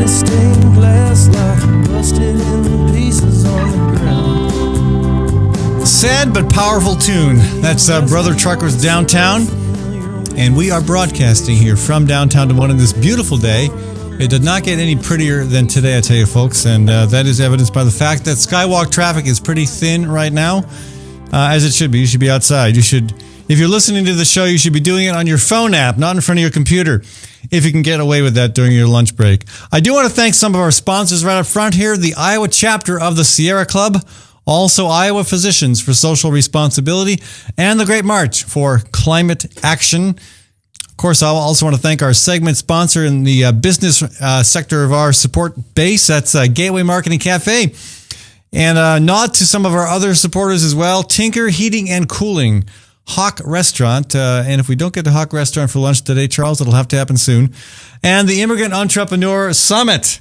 stained glass like busted in pieces on the ground. Sad but powerful tune. That's Brother Truckers Downtown. And we are broadcasting here from downtown Des Moines on this beautiful day. It did not get any prettier than today, I tell you, folks. And that is evidenced by the fact that Skywalk traffic is pretty thin right now, as it should be. You should be outside. You should, if you're listening to the show, you should be doing it on your phone app, not in front of your computer, if you can get away with that during your lunch break. I do want to thank some of our sponsors right up front here, the Iowa chapter of the Sierra Club, also Iowa Physicians for Social Responsibility, and the Great March for Climate Action. Of course, I also want to thank our segment sponsor in the business sector of our support base. That's Gateway Marketing Cafe. And nod to some of our other supporters as well, Tinker Heating and Cooling, Hawk Restaurant. And if we don't get to Hawk Restaurant for lunch today, Charles, it'll have to happen soon. And the Immigrant Entrepreneur Summit.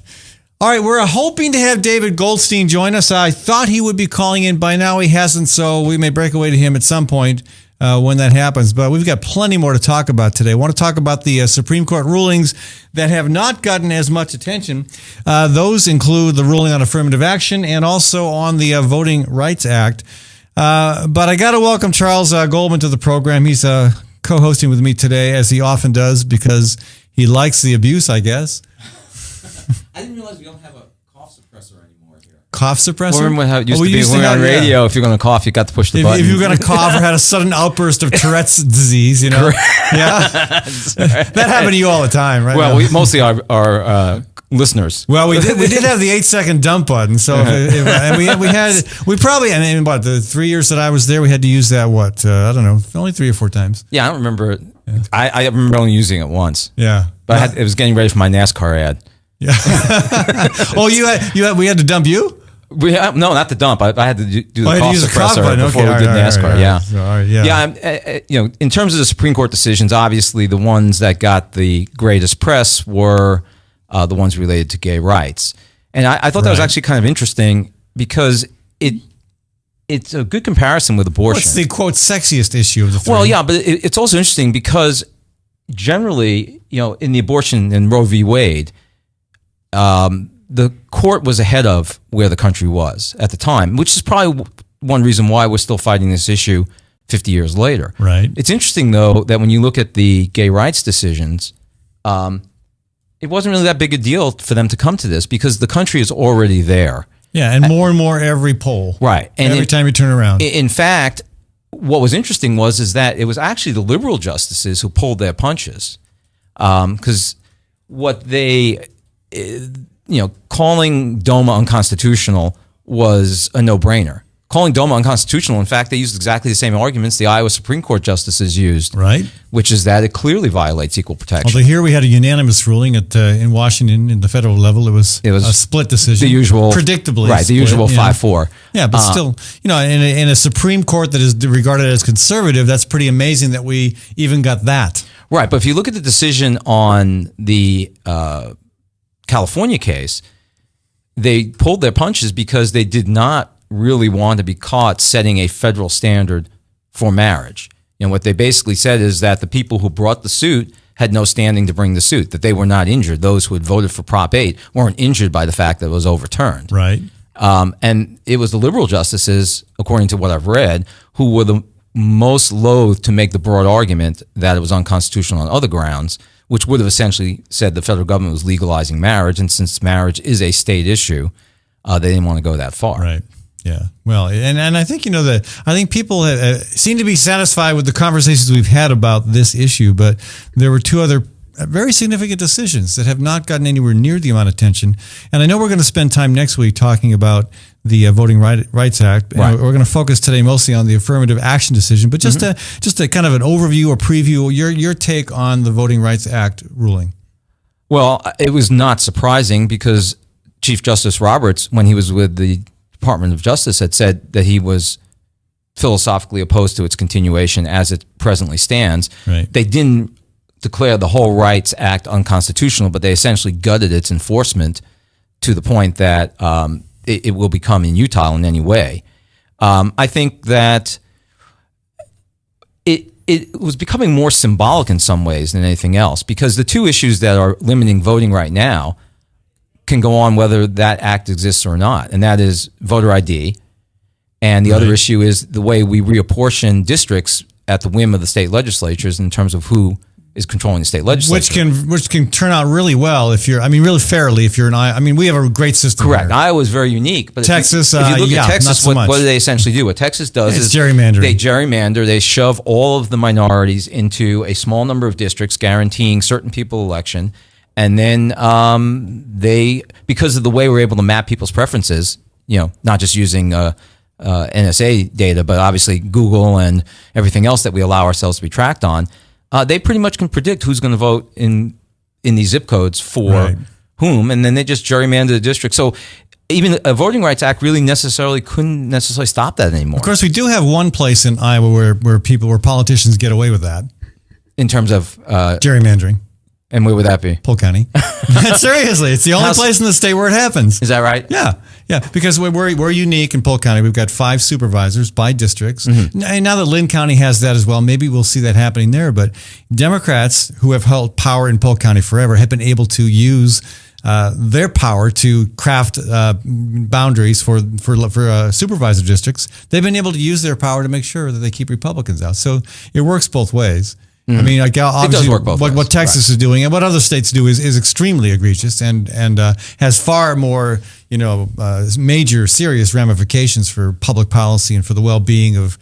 All right, we're hoping to have David Goldstein join us. I thought he would be calling in. By now he hasn't, so we may break away to him at some point when that happens. But we've got plenty more to talk about today. I want to talk about the Supreme Court rulings that have not gotten as much attention. Those include the ruling on affirmative action and also on the Voting Rights Act. But I got to welcome Charles Goldman to the program. He's co-hosting with me today, as he often does, because he likes the abuse, I guess. I didn't realize we don't have a cough suppressor anymore here. Cough suppressor? Remember how it used to be when we were on radio, if you're going to cough, you got to push the button. If you're going to cough or had a sudden outburst of Tourette's disease, you know? Yeah. That happened to you all the time, right? Well, mostly our listeners. Well, we did have the 8-second dump button. So we probably, about the 3 years that I was there, we had to use that, I don't know, only 3 or 4 times. Yeah, I don't remember. Yeah. I remember only using it once. Yeah. But it was getting ready for my NASCAR ad. Yeah. Oh, we had to dump you? No, not the dump. I had to do the cough suppressor before we did NASCAR. Yeah. In terms of the Supreme Court decisions, obviously the ones that got the greatest press were the ones related to gay rights, and I thought that was actually kind of interesting because it's a good comparison with abortion. What's the quote sexiest issue of the three? Well, yeah, but it's also interesting because generally, in the abortion in Roe v. Wade, the court was ahead of where the country was at the time, which is probably one reason why we're still fighting this issue 50 years later. Right. It's interesting, though, that when you look at the gay rights decisions, it wasn't really that big a deal for them to come to this because the country is already there. Yeah, and more every poll. Right. And every time you turn around. In fact, what was interesting is that it was actually the liberal justices who pulled their punches because what they... calling DOMA unconstitutional was a no-brainer. Calling DOMA unconstitutional, in fact, they used exactly the same arguments the Iowa Supreme Court justices used, right? Which is that it clearly violates equal protection. Although here we had a unanimous ruling in Washington in the federal level, it was a split decision, the usual, predictably, right? The usual 5-4. Yeah, but still, in a Supreme Court that is regarded as conservative, that's pretty amazing that we even got that. Right, but if you look at the decision on the California case, they pulled their punches because they did not really want to be caught setting a federal standard for marriage. What they basically said is that the people who brought the suit had no standing to bring the suit, that they were not injured. Those who had voted for Prop 8 weren't injured by the fact that it was overturned. Right. And it was the liberal justices, according to what I've read, who were the most loath to make the broad argument that it was unconstitutional on other grounds, which would have essentially said the federal government was legalizing marriage, and since marriage is a state issue, they didn't want to go that far. Right. Yeah. Well, and I think I think people seem to be satisfied with the conversations we've had about this issue, but there were 2 other very significant decisions that have not gotten anywhere near the amount of attention. And I know we're going to spend time next week talking about the Voting Rights Act. Right. We're going to focus today mostly on the affirmative action decision, but just a kind of an overview or preview, your take on the Voting Rights Act ruling. Well, it was not surprising because Chief Justice Roberts, when he was with the Department of Justice, had said that he was philosophically opposed to its continuation as it presently stands. Right. They didn't declare the whole Rights Act unconstitutional, but they essentially gutted its enforcement to the point that it will become inutile in any way. I think that it was becoming more symbolic in some ways than anything else, because the 2 issues that are limiting voting right now can go on whether that act exists or not, and that is voter ID. And the other issue is the way we reapportion districts at the whim of the state legislatures in terms of who is controlling the state legislature. Which can turn out really well if you're, really fairly if you're an Iowa. We have a great system. Correct. Here. Iowa is very unique. But Texas, if you look at Texas, not so much. what do they essentially do? What Texas does is gerrymandering. They gerrymander. They shove all of the minorities into a small number of districts, guaranteeing certain people election. And then they, because of the way we're able to map people's preferences, not just using NSA data, but obviously Google and everything else that we allow ourselves to be tracked on, they pretty much can predict who's going to vote in these zip codes for whom, and then they just gerrymander the district. So even a Voting Rights Act really couldn't necessarily stop that anymore. Of course, we do have one place in Iowa where politicians get away with that in terms of gerrymandering. And where would that be? County. Seriously, it's the only place in the state where it happens. Is that right? Yeah, because we're unique in Polk County. We've got 5 supervisors by districts. Mm-hmm. And now that Lynn County has that as well, maybe we'll see that happening there. But Democrats who have held power in Polk County forever have been able to use their power to craft boundaries for supervisor districts. They've been able to use their power to make sure that they keep Republicans out. So it works both ways. Mm-hmm. Obviously, it does work both ways. What Texas is doing and what other states do is extremely egregious and has far more major serious ramifications for public policy and for the well-being of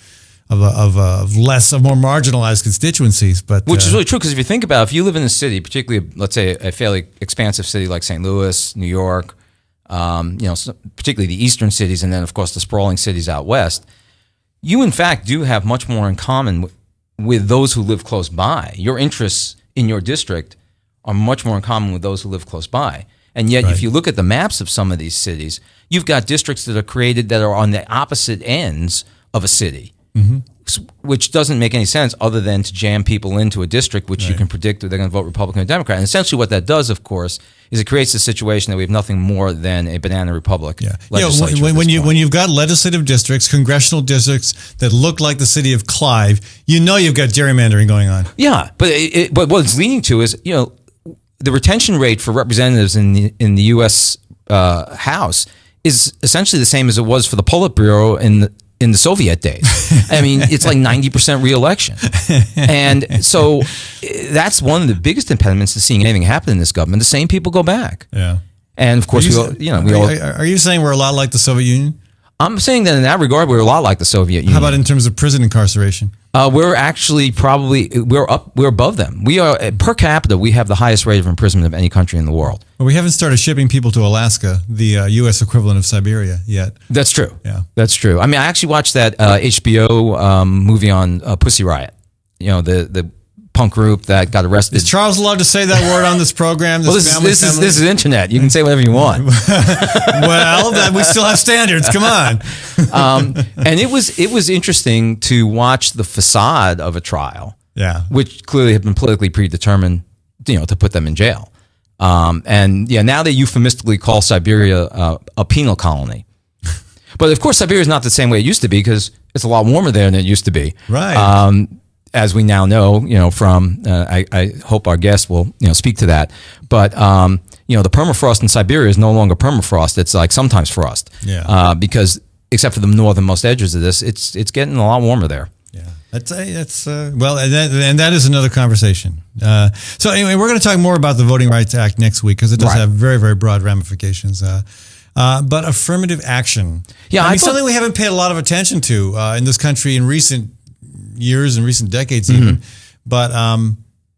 more marginalized constituencies. But which is really true, because if you think about it, if you live in a city, particularly let's say a fairly expansive city like St. Louis, New York, particularly the eastern cities, and then of course the sprawling cities out west, you in fact do have much more in common with those who live close by. Your interests in your district are much more in common with those who live close by. And yet, if you look at the maps of some of these cities, you've got districts that are created that are on the opposite ends of a city, which doesn't make any sense other than to jam people into a district which you can predict that they're going to vote Republican or Democrat. And essentially what that does, of course, is it creates a situation that we have nothing more than a banana republic. Legislature when you've got legislative districts, congressional districts that look like the city of Clive, you've got gerrymandering going on. Yeah, but what it's leading to is the retention rate for representatives in the U.S. House is essentially the same as it was for the Politburo in the Soviet days. It's like 90% reelection. And so that's one of the biggest impediments to seeing anything happen in this government. The same people go back. Yeah. And of course, are you saying we're a lot like the Soviet Union? I'm saying that in that regard, we're a lot like the Soviet Union. How about in terms of prison incarceration? We're actually we're above them. We are per capita. We have the highest rate of imprisonment of any country in the world. Well, we haven't started shipping people to Alaska, the U.S. equivalent of Siberia, yet. That's true. Yeah, that's true. I actually watched that HBO movie on Pussy Riot. The punk group that got arrested. Is Charles allowed to say that word on this program? This is internet. You can say whatever you want. Well, we still have standards. Come on. And it was interesting to watch the facade of a trial. Yeah, which clearly had been politically predetermined, to put them in jail. Now they euphemistically call Siberia a penal colony. But of course, Siberia is not the same way it used to be, because it's a lot warmer there than it used to be. Right. As we now know, from I hope our guest will speak to that. But the permafrost in Siberia is no longer permafrost; it's like sometimes frost. Yeah. Because except for the northernmost edges of this, it's getting a lot warmer there. Yeah. That's well, and that is another conversation. So anyway, we're going to talk more about the Voting Rights Act next week, because it does have very, very broad ramifications. But affirmative action, something we haven't paid a lot of attention to in this country in recent years and recent decades, even, but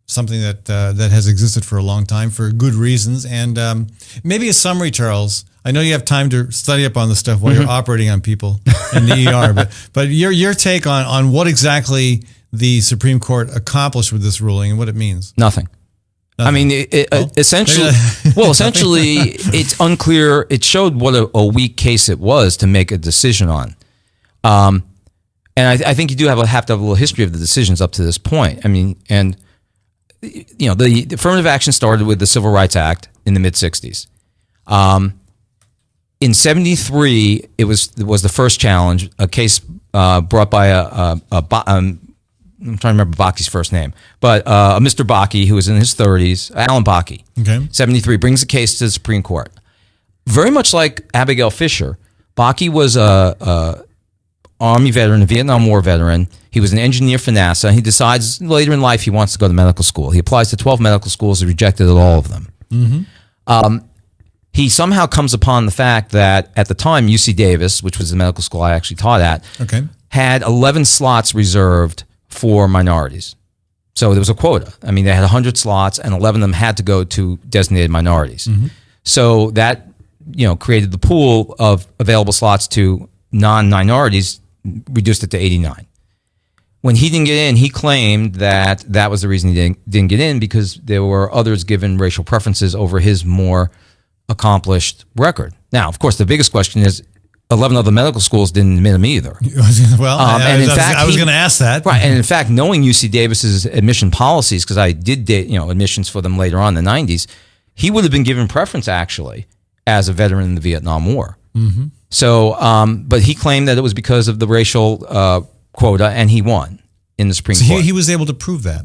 something that has existed for a long time for good reasons. And maybe a summary, Charles. I know you have time to study up on this stuff while you're operating on people in the ER, but your take on what exactly the Supreme Court accomplished with this ruling and what it means. Nothing. Essentially, it's unclear. It showed what a weak case it was to make a decision on. And I think you do have to have a little history of the decisions up to this point. The affirmative action started with the Civil Rights Act in the mid-'60s. In 1973, it was the first challenge, a case brought by I'm trying to remember Baki's first name, but Mr. Baki, who was in his 30s, Alan Baki. Okay. 1973 brings a case to the Supreme Court. very much like Abigail Fisher. Bakke was a Army veteran, a Vietnam War veteran. He was an engineer for NASA. He decides later in life he wants to go to medical school. He applies to 12 medical schools. He rejected at all of them. He somehow comes upon the fact that at the time, UC Davis, which was the medical school I actually taught at, had 11 slots reserved for minorities. So there was a quota. I mean, they had 100 slots, and 11 of them had to go to designated minorities. So that, created the pool of available slots to non-minorities, reduced it to 89. When he didn't get in, he claimed that that was the reason he didn't get in, because there were others given racial preferences over his more accomplished record. Now, of course, the biggest question is 11 other medical schools didn't admit him either. Well, I was going to ask that. Right, and in fact, knowing UC Davis's admission policies, because I did admissions for them later on in the 90s, he would have been given preference actually as a veteran in the Vietnam War. So, but he claimed that it was because of the racial quota, and he won in the Supreme Court. He was able to prove that.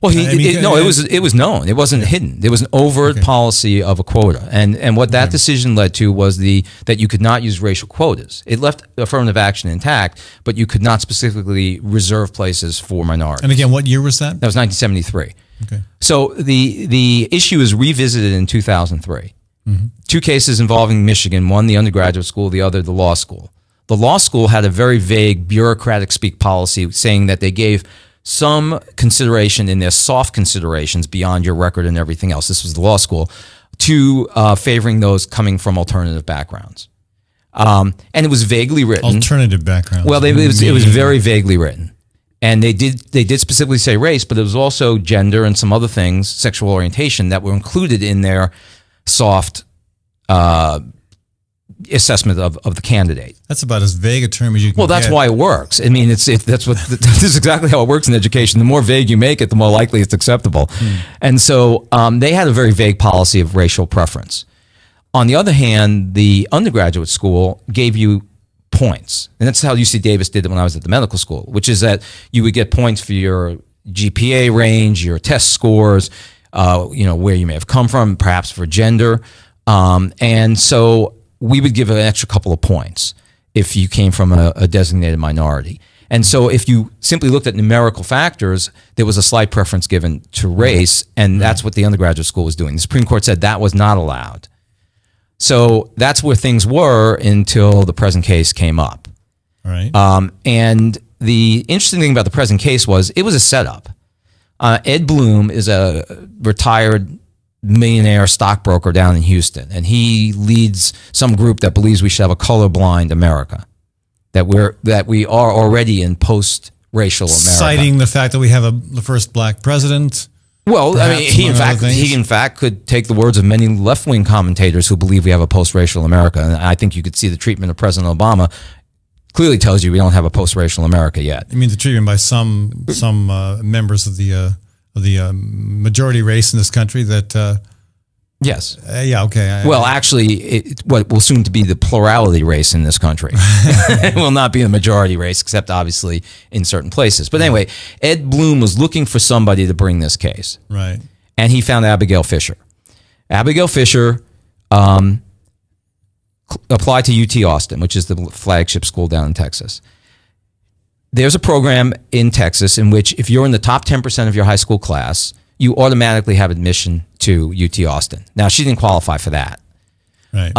Well, it was known. It wasn't hidden. There was an overt policy of a quota, and what that decision led to was that you could not use racial quotas. It left affirmative action intact, but you could not specifically reserve places for minorities. And again, what year was that? That was 1973. Okay. So the issue is revisited in 2003. Two cases involving Michigan, one the undergraduate school, the other the law school. The law school had a very vague bureaucratic speak policy saying that they gave some consideration in their soft considerations beyond your record and everything else. This was the law school, to favoring those coming from alternative backgrounds. And it was vaguely written. Alternative backgrounds. Well, it was very vaguely written. And they did specifically say race, but it was also gender and some other things, sexual orientation, that were included in their soft assessment of the candidate. That's about as vague a term as you can Well, that's get. why it works. I mean, this is exactly how it works in education. The more vague you make it, the more likely it's acceptable. And so they had a very vague policy of racial preference. On the other hand, the undergraduate school gave you points. And that's how UC Davis did it when I was at the medical school, which is that you would get points for your GPA range, your test scores, where you may have come from, perhaps for gender. And so we would give an extra couple of points if you came from a designated minority. And so if you simply looked at numerical factors, there was a slight preference given to race, and that's what the undergraduate school was doing. The Supreme Court said that was not allowed. So that's where things were until the present case came up. All right. And the interesting thing about the present case was it was a setup. Ed Bloom is a retired millionaire stockbroker down in Houston, and he leads some group that believes we should have a colorblind America, that we are already in post-racial America. Citing the fact that we have the first black president. Well, perhaps, I mean, he in fact could take the words of many left-wing commentators who believe we have a post-racial America, and I think you could see the treatment of President Obama clearly tells you we don't have a post-racial America yet. You mean the treatment by some members of the majority race in this country that yes. Yeah, okay. Well, actually, what will soon to be the plurality race in this country. It will not be a majority race, except obviously in certain places. But anyway, Ed Bloom was looking for somebody to bring this case. Right. And he found Abigail Fisher. Abigail Fisher applied to UT Austin, which is the flagship school down in Texas. There's a program in Texas in which if you're in the top 10% of your high school class, you automatically have admission to UT Austin. Now, she didn't qualify for that. Right.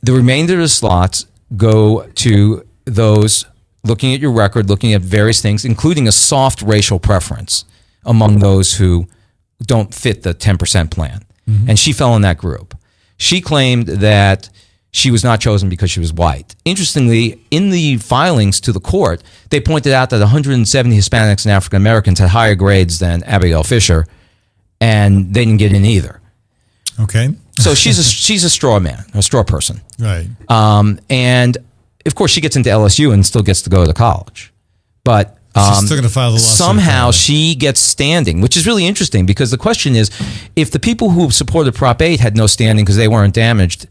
The remainder of the slots go to those looking at your record, looking at various things, including a soft racial preference among those who don't fit the 10% plan. And she fell in that group. She claimed that she was not chosen because she was white. Interestingly, in the filings to the court, they pointed out that 170 Hispanics and African Americans had higher grades than Abigail Fisher, and they didn't get in either. Okay. So she's a straw man, a straw person. Right. And of course, she gets into LSU and still gets to go to college. But she's still going to file the lawsuit. Somehow she gets standing, which is really interesting because the question is, if the people who supported Prop 8 had no standing because they weren't damaged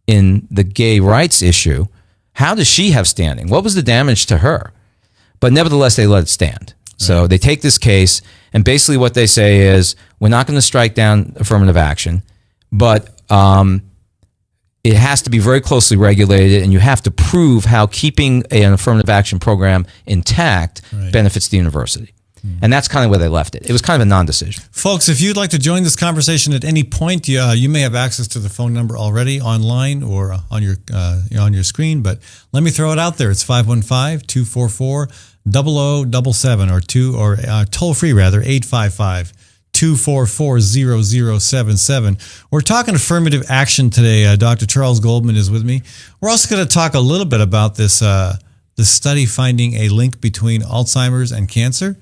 in the gay rights issue, how does she have standing? What was the damage to her? But nevertheless, they let it stand. So they take this case, and basically what they say is, we're not going to strike down affirmative action. but it has to be very closely regulated, and you have to prove how keeping an affirmative action program intact benefits the university. And that's kind of where they left it. It was kind of a non-decision. Folks, if you'd like to join this conversation at any point, you may have access to the phone number already online or on your screen, but let me throw it out there. It's 515-244-0077 or toll free rather, 855-244-0077. We're talking affirmative action today. Dr. Charles Goldman is with me. We're also going to talk a little bit about this study finding a link between Alzheimer's and cancer.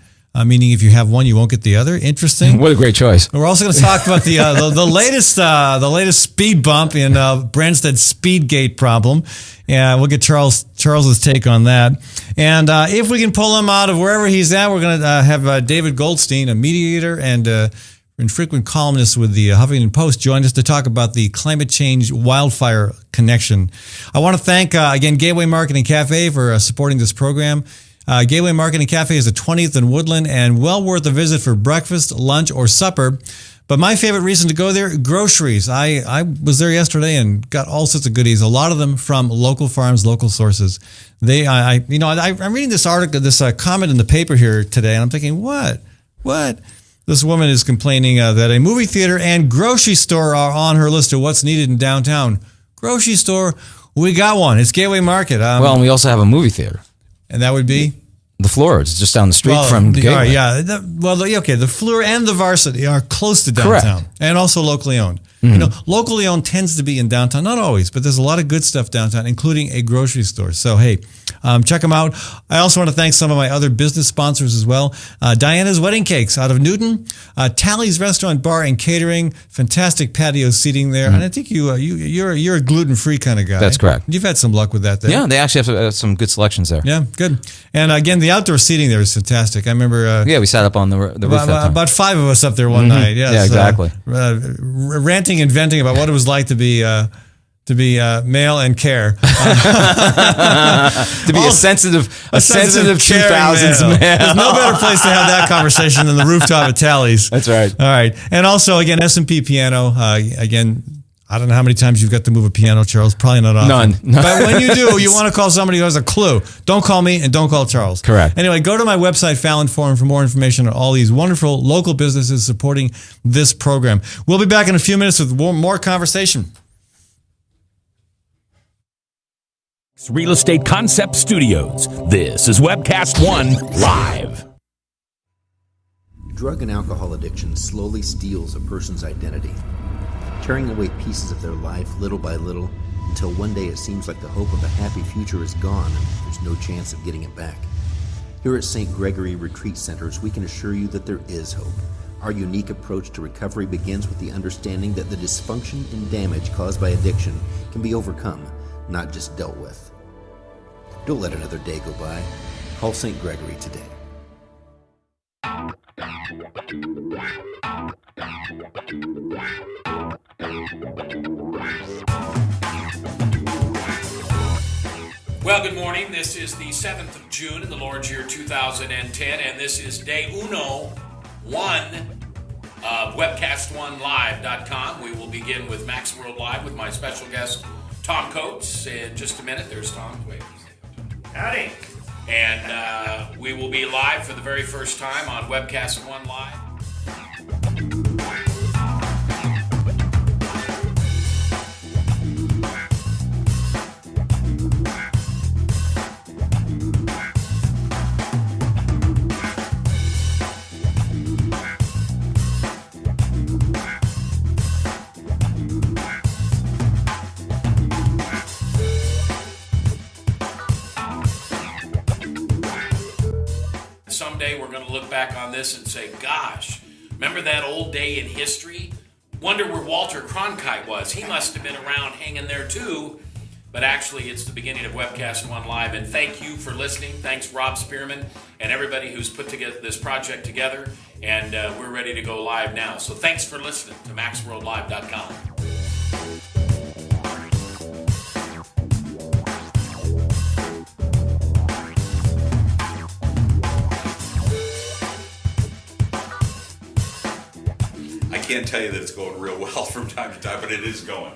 Meaning if you have one, you won't get the other. Interesting. What a great choice. We're also going to talk about the latest speed bump in Branstad's Speedgate problem. Yeah, we'll get Charles's take on that. And if we can pull him out of wherever he's at, we're going to have David Goldstein, a mediator and frequent columnist with the Huffington Post, join us to talk about the climate change wildfire connection. I want to thank, again, Gateway Market and Cafe for supporting this program. Gateway Market and Cafe is at 20th and Woodland and well worth a visit for breakfast, lunch, or supper. But my favorite reason to go there, groceries. I was there yesterday and got all sorts of goodies, a lot of them from local farms, local sources. I'm reading this article, this comment in the paper here today, and I'm thinking, what? This woman is complaining that a movie theater and grocery store are on her list of what's needed in downtown. Grocery store, we got one. It's Gateway Market. And we also have a movie theater. And that would be? The Fleur. It's just down the street from Gateway. The Fleur and the Varsity are close to downtown. Correct. And also locally owned. Locally owned tends to be in downtown. Not always, but there's a lot of good stuff downtown, including a grocery store. So, hey, check them out. I also want to thank some of my other business sponsors as well. Diana's Wedding Cakes out of Newton. Tally's Restaurant, Bar, and Catering. Fantastic patio seating there. And I think you're a gluten-free kind of guy. That's correct. You've had some luck with that there. Yeah, they actually have some good selections there. Yeah, good. And again, the outdoor seating there is fantastic. I remember... we sat up on the roof that time. About 5 of us up there one night. Yes, yeah, exactly. Ranting and venting about what it was like to be male and care. To be a sensitive 2000s male. There's no better place to have that conversation than the rooftop at Tally's. That's right. All right. And also, again, S&P Piano. Again, I don't know how many times you've got to move a piano, Charles. Probably not often. None. But when you do, you want to call somebody who has a clue. Don't call me and don't call Charles. Correct. Anyway, go to my website, Fallom Forum, for more information on all these wonderful local businesses supporting this program. We'll be back in a few minutes with more conversation. Real Estate Concept Studios. This is Webcast One Live. Drug and alcohol addiction slowly steals a person's identity, tearing away pieces of their life little by little until one day it seems like the hope of a happy future is gone and there's no chance of getting it back. Here at St. Gregory Retreat Centers, we can assure you that there is hope. Our unique approach to recovery begins with the understanding that the dysfunction and damage caused by addiction can be overcome, not just dealt with. Don't let another day go by. Call St. Gregory today. Well, good morning. This is the 7th of June in the Lord's year 2010, and this is day 1 of webcast1live.com. We will begin with Max World Live with my special guest, Tom Coates. In just a minute, there's Tom. Wait. Howdy. And we will be live for the very first time on Webcast One Live. Someday we're going to look back on this and say, gosh, remember that old day in history? Wonder where Walter Cronkite was. He must have been around hanging there too. But actually, it's the beginning of Webcast One Live. And thank you for listening. Thanks, Rob Spearman, and everybody who's put together this project together. And we're ready to go live now. So thanks for listening to MaxWorldLive.com. I can't tell you that it's going real well from time to time, but it is going.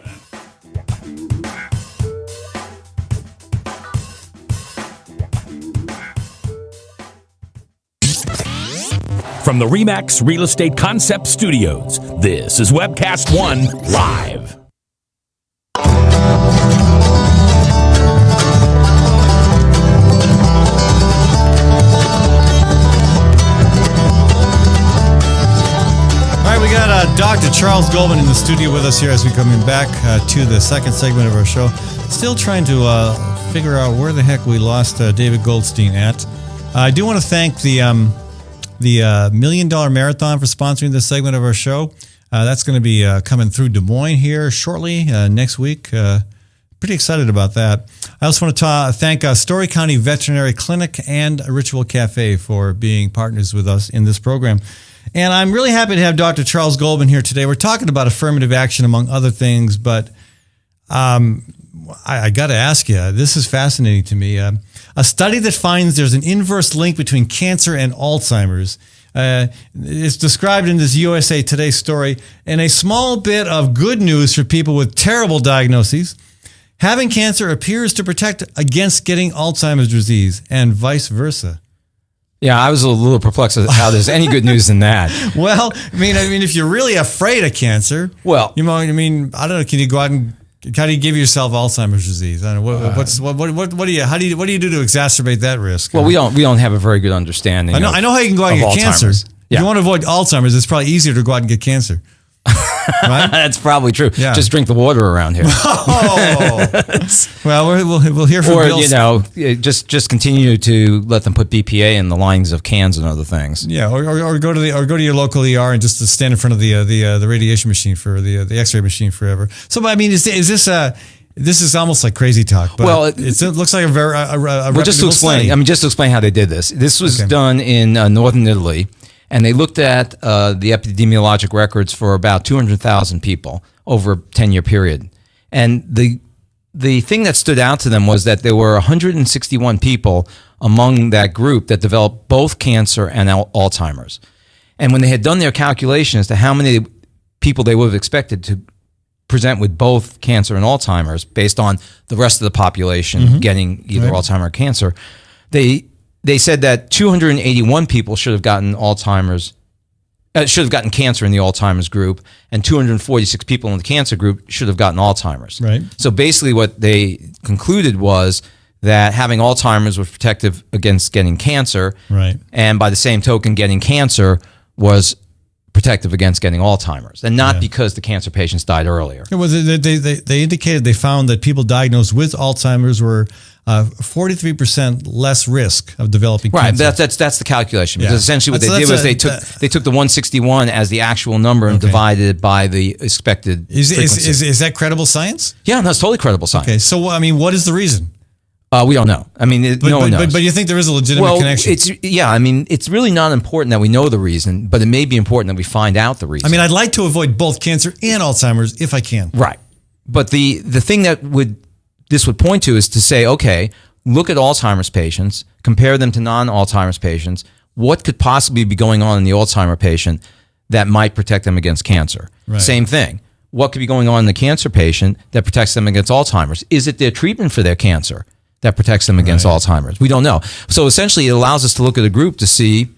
From the RE/MAX Real Estate Concept Studios, this is Webcast One Live. All right, we got Dr. Charles Goldman in the studio with us here as we're coming back to the second segment of our show. Still trying to figure out where the heck we lost David Goldstein at. I do want to thank the $1 Million Marathon for sponsoring this segment of our show. That's going to be coming through Des Moines here shortly next week. Pretty excited about that. I also want to thank Story County Veterinary Clinic and Ritual Cafe for being partners with us in this program. And I'm really happy to have Dr. Charles Goldman here today. We're talking about affirmative action, among other things, but I got to ask you, this is fascinating to me. A study that finds there's an inverse link between cancer and Alzheimer's is described in this USA Today story. And a small bit of good news for people with terrible diagnoses. Having cancer appears to protect against getting Alzheimer's disease and vice versa. Yeah, I was a little perplexed at how there's any good news in that. Well, I mean, if you're really afraid of cancer, well, you know, I mean, I don't know. Can you go out and how do you give yourself Alzheimer's disease? I don't know. What do you do to exacerbate that risk? Well, we don't have a very good understanding. I know how you can go out and get cancer. Yeah. If you want to avoid Alzheimer's, it's probably easier to go out and get cancer. Right? That's probably true. Yeah. Just drink the water around here. Oh. Well, we'll hear from Bill. Or, you know, just continue to let them put BPA in the linings of cans and other things. Yeah, or go to your local ER and just to stand in front of the radiation machine for the X-ray machine forever. So, I mean, is this this is almost like crazy talk, but well, it looks like a very well, just to explain. Study. I mean, just to explain how they did this. This was done in northern Italy. And they looked at the epidemiologic records for about 200,000 people over a 10-year period. And the thing that stood out to them was that there were 161 people among that group that developed both cancer and Alzheimer's. And when they had done their calculation as to how many people they would have expected to present with both cancer and Alzheimer's based on the rest of the population getting either Alzheimer's or cancer, they said that 281 people should have gotten Alzheimer's, should have gotten cancer in the Alzheimer's group, and 246 people in the cancer group should have gotten Alzheimer's. Right. So basically, what they concluded was that having Alzheimer's was protective against getting cancer, right, and by the same token, getting cancer was protective against getting Alzheimer's, and not because the cancer patients died earlier. It was, they indicated they found that people diagnosed with Alzheimer's were 43% less risk of developing cancer. Right, that's the calculation. Because essentially what they did was they took the 161 as the actual number and divided it by the expected frequency. Is that credible science? Yeah, that's totally credible science. Okay, so I mean, what is the reason? We don't know. I mean, no one knows. But you think there is a legitimate connection? I mean, it's really not important that we know the reason, but it may be important that we find out the reason. I mean, I'd like to avoid both cancer and Alzheimer's if I can. Right. But the thing that this would point to is to say, okay, look at Alzheimer's patients, compare them to non-Alzheimer's patients. What could possibly be going on in the Alzheimer patient that might protect them against cancer? Right. Same thing. What could be going on in the cancer patient that protects them against Alzheimer's? Is it their treatment for their cancer that protects them against Alzheimer's? We don't know. So essentially, it allows us to look at a group to see,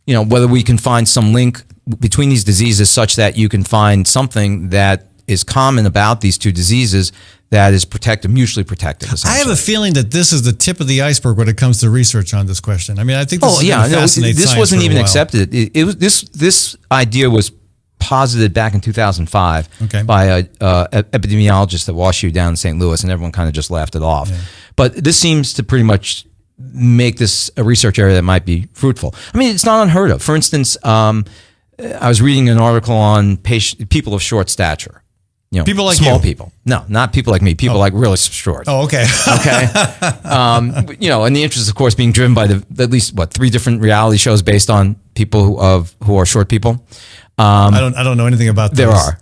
you know, whether we can find some link between these diseases such that you can find something that is common about these two diseases that is mutually protective. I have a feeling that this is the tip of the iceberg when it comes to research on this question. I mean, I think this is going to fascinate this science wasn't for a even while. accepted. It was this idea was posited back in 2005 by a epidemiologist at WashU down in St. Louis, and everyone kind of just laughed it off. Yeah. But this seems to pretty much make this a research area that might be fruitful. I mean, it's not unheard of. For instance, I was reading an article on people of short stature. You know, people like small you. people. No, not people like me. People like really short. Oh, okay. Okay. You know, and the interest, of course, being driven by at least 3 different reality shows based on people who are short people. I don't know anything about those. There are.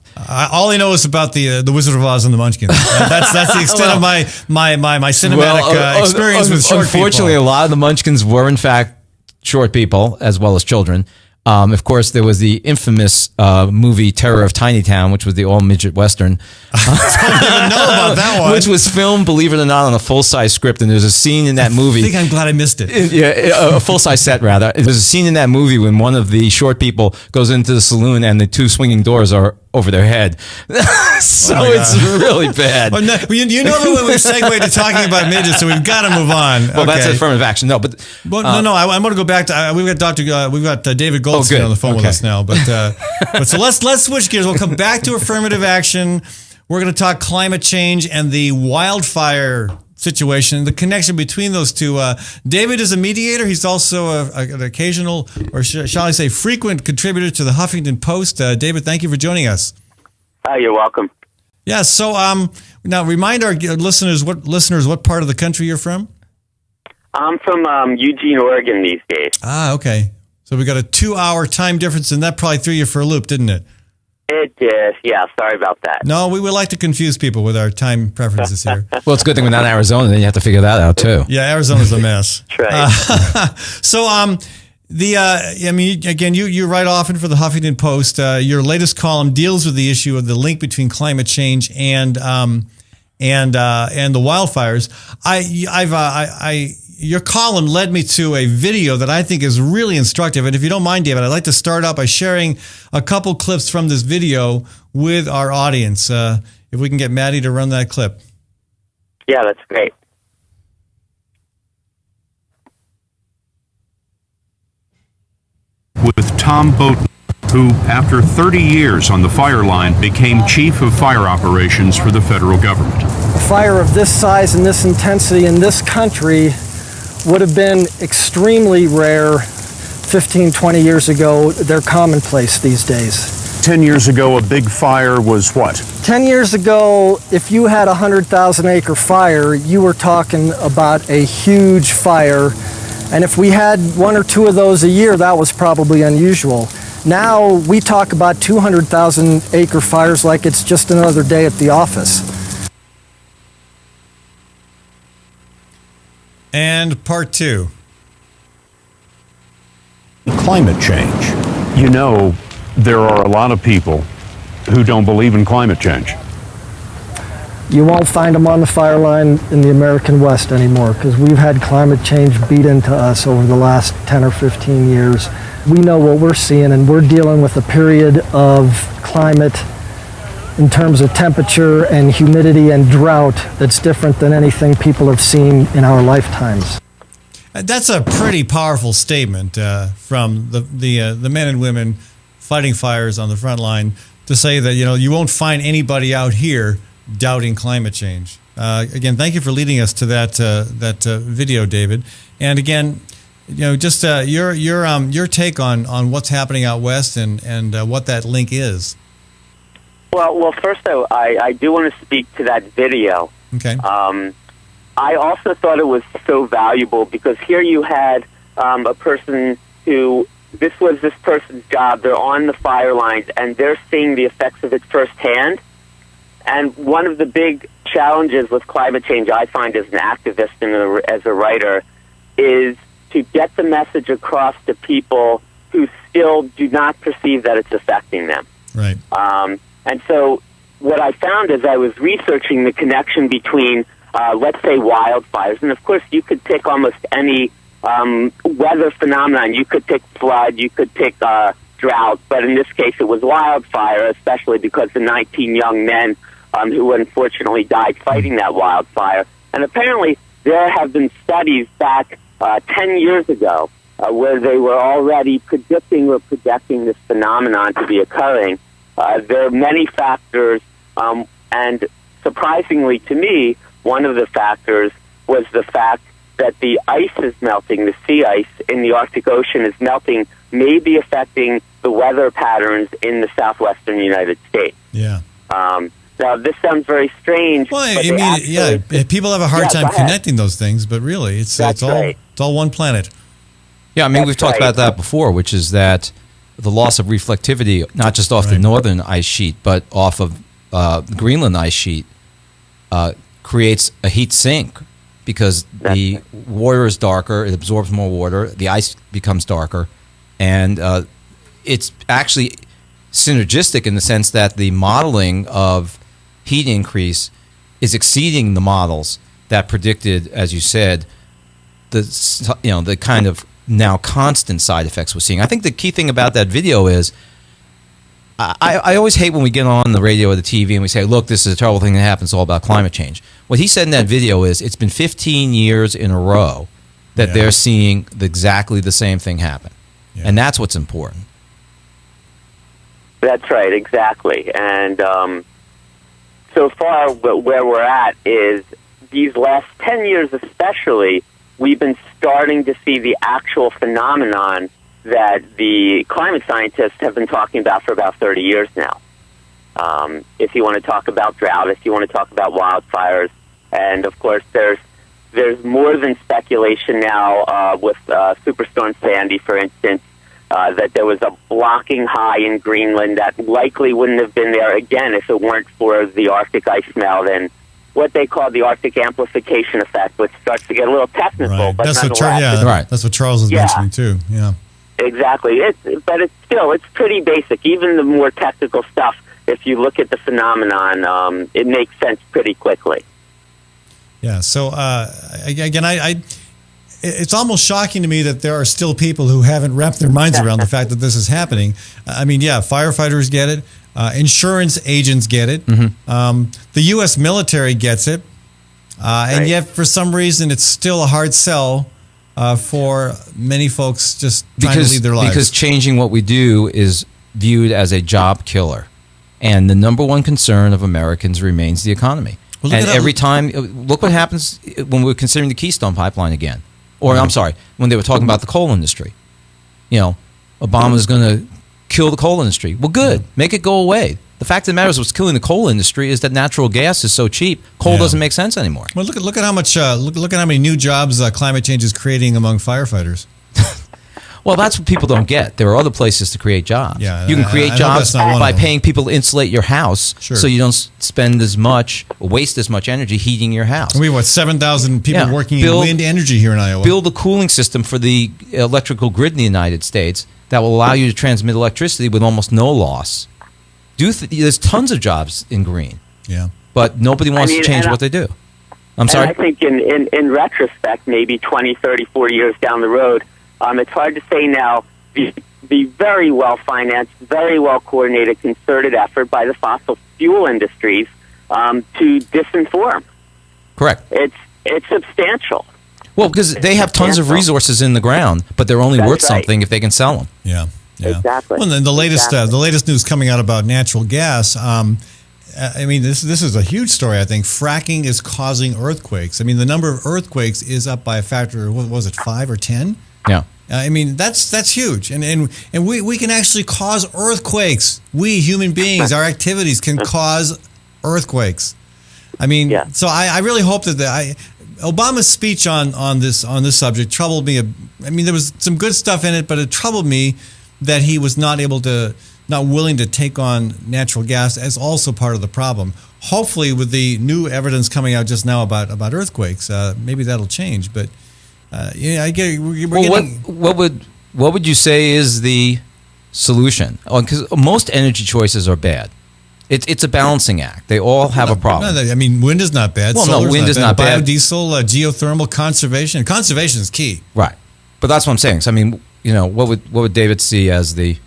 All I know is about the Wizard of Oz and the Munchkins. That's the extent of my cinematic experience with short people. Unfortunately, a lot of the Munchkins were in fact short people as well as children. Of course, there was the infamous movie Terror of Tiny Town, which was the all-midget Western. I don't even know about that one. Which was filmed, believe it or not, on a full-size script. And there's a scene in that movie. I think I'm glad I missed it. A full-size set, rather. There's a scene in that movie when one of the short people goes into the saloon and the two swinging doors are over their head. So it's really bad. Well, no, you know the way we segued to talking about midgets, so we've got to move on. Well, that's affirmative action. No, but no. I want to go back to we've got David Goldstein on the phone with us now. But so let's switch gears. We'll come back to affirmative action. We're going to talk climate change and the wildfire situation, the connection between those two. David is a mediator. He's also an occasional, or shall I say, frequent contributor to the Huffington Post. David, thank you for joining us. You're welcome. Yeah. So now remind our listeners what part of the country you're from. I'm from Eugene, Oregon these days. Okay. So we got a 2-hour time difference, and that probably threw you for a loop, didn't it? It did. Yeah, sorry about that. No, we would like to confuse people with our time preferences here. Well, it's a good thing we're not in Arizona, then you have to figure that out too. Yeah, Arizona's a mess. That's right. So, again, you write often for the Huffington Post. Your latest column deals with the issue of the link between climate change and the wildfires. Your column led me to a video that I think is really instructive. And if you don't mind, David, I'd like to start out by sharing a couple clips from this video with our audience. If we can get Maddie to run that clip. Yeah, that's great. With Tom Bowden, who, after 30 years on the fire line, became Chief of Fire Operations for the federal government. A fire of this size and this intensity in this country would have been extremely rare 15, 20 years ago. They're commonplace these days. 10 years ago, a big fire was what? 10 years ago, if you had a 100,000 acre fire, you were talking about a huge fire. And if we had one or two of those a year, that was probably unusual. Now we talk about 200,000 acre fires like it's just another day at the office. And part two. Climate change. You know, there are a lot of people who don't believe in climate change. You won't find them on the fire line in the American West anymore because we've had climate change beat into us over the last 10 or 15 years. We know what we're seeing, and we're dealing with a period of climate in terms of temperature and humidity and drought that's different than anything people have seen in our lifetimes. That's a pretty powerful statement from the men and women fighting fires on the front line to say that you won't find anybody out here doubting climate change. Again, thank you for leading us to that video, David. And again, just your take on what's happening out west and what that link is. Well, first, though, I do want to speak to that video. Okay. I also thought it was so valuable because here you had a person who, this was this person's job. They're on the fire lines, and they're seeing the effects of it firsthand. And one of the big challenges with climate change, I find as an activist and as a writer, is to get the message across to people who still do not perceive that it's affecting them. Right. And so what I found as I was researching the connection between, let's say, wildfires, and of course you could pick almost any weather phenomenon. You could pick flood, you could pick drought, but in this case it was wildfire, especially because the 19 young men who unfortunately died fighting that wildfire. And apparently there have been studies back 10 years ago where they were already predicting or projecting this phenomenon to be occurring. There are many factors, and surprisingly to me, one of the factors was the fact that the ice is melting, the sea ice in the Arctic Ocean is melting, maybe affecting the weather patterns in the southwestern United States. Yeah. Now, this sounds very strange. Well, people have a hard time connecting those things, but really, it's all one planet. Yeah, I mean, we've talked about that before, which is that the loss of reflectivity, not just off the northern ice sheet, but off of the Greenland ice sheet, creates a heat sink because the water is darker, it absorbs more water, the ice becomes darker, and it's actually synergistic in the sense that the modeling of heat increase is exceeding the models that predicted, as you said, the kind of now constant side effects we're seeing. I think the key thing about that video is I always hate when we get on the radio or the TV and we say, look, this is a terrible thing that happens, all about climate change. What he said in that video is it's been 15 years in a row that they're seeing exactly the same thing happen. Yeah. And that's what's important. That's right, exactly. And so far where we're at is these last 10 years especially, we've been starting to see the actual phenomenon that the climate scientists have been talking about for about 30 years now. If you want to talk about drought, if you want to talk about wildfires, and of course there's more than speculation now with Superstorm Sandy, for instance, that there was a blocking high in Greenland that likely wouldn't have been there again if it weren't for the Arctic ice melt and what they call the Arctic amplification effect, which starts to get a little technical. Right. But that's nonetheless, right. That's what Charles was mentioning too. Yeah. Exactly. But it's pretty basic. Even the more technical stuff, if you look at the phenomenon, it makes sense pretty quickly. Yeah. So again, it's almost shocking to me that there are still people who haven't wrapped their minds around the fact that this is happening. I mean, yeah, firefighters get it. Insurance agents get it. Mm-hmm. The U.S. military gets it. And yet, for some reason, it's still a hard sell for many folks just trying to lead their lives. Because changing what we do is viewed as a job killer. And the number one concern of Americans remains the economy. Well, and every time, look what happens when we're considering the Keystone Pipeline again. Or, I'm sorry, when they were talking about the coal industry. You know, Obama's going to kill the coal industry. Well, good. Make it go away. The fact of the matter is what's killing the coal industry is that natural gas is so cheap, coal doesn't make sense anymore. Well, look at how much look at how many new jobs climate change is creating among firefighters. Well, that's what people don't get. There are other places to create jobs. Yeah, you can create jobs by paying people to insulate your house so you don't spend as much, waste as much energy heating your house. And we have, 7,000 people working in wind energy here in Iowa. Build a cooling system for the electrical grid in the United States that will allow you to transmit electricity with almost no loss. There's tons of jobs in green. Yeah. But nobody wants to change what they do. I'm sorry? I think in retrospect, maybe 20, 30, 40 years down the road, it's hard to say now. The very well-financed, very well-coordinated, concerted effort by the fossil fuel industries to disinform. Correct. It's substantial. Well, because they have tons of resources in the ground, but they're only worth something if they can sell them. Yeah. Exactly. Well, and the latest news coming out about natural gas. I mean, this is a huge story. I think fracking is causing earthquakes. I mean, the number of earthquakes is up by a factor. What was it, 5 or 10? Yeah. I mean, that's huge, and we can actually cause earthquakes. We human beings, our activities can cause earthquakes. I mean, so I really hope that Obama's speech on this subject troubled me. I mean, there was some good stuff in it, but it troubled me that he was not willing to take on natural gas as also part of the problem. Hopefully, with the new evidence coming out just now about earthquakes, maybe that'll change. But I get. What would you say is the solution? Because most energy choices are bad. It's a balancing act. They all have a problem. No, I mean, wind is not bad. Well, no, wind is not bad. Biodiesel, geothermal, conservation. Conservation is key. Right. But that's what I'm saying. So, I mean, what would David see as the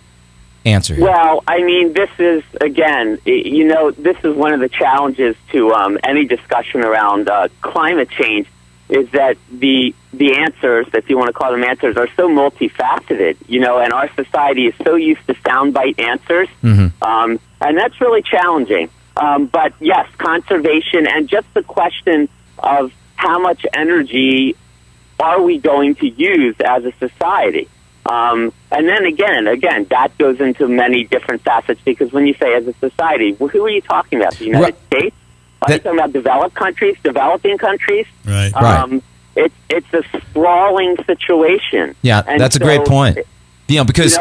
answer here? Well, I mean, this is, again, this is one of the challenges to any discussion around climate change is that the answers, if you want to call them answers, are so multifaceted, and our society is so used to soundbite answers, and that's really challenging. But yes, conservation and just the question of how much energy are we going to use as a society? And then again, that goes into many different facets because when you say as a society, well, who are you talking about? The United States? Are you talking about developed countries, developing countries? Right. It's a sprawling situation. Yeah, and that's a great point. Because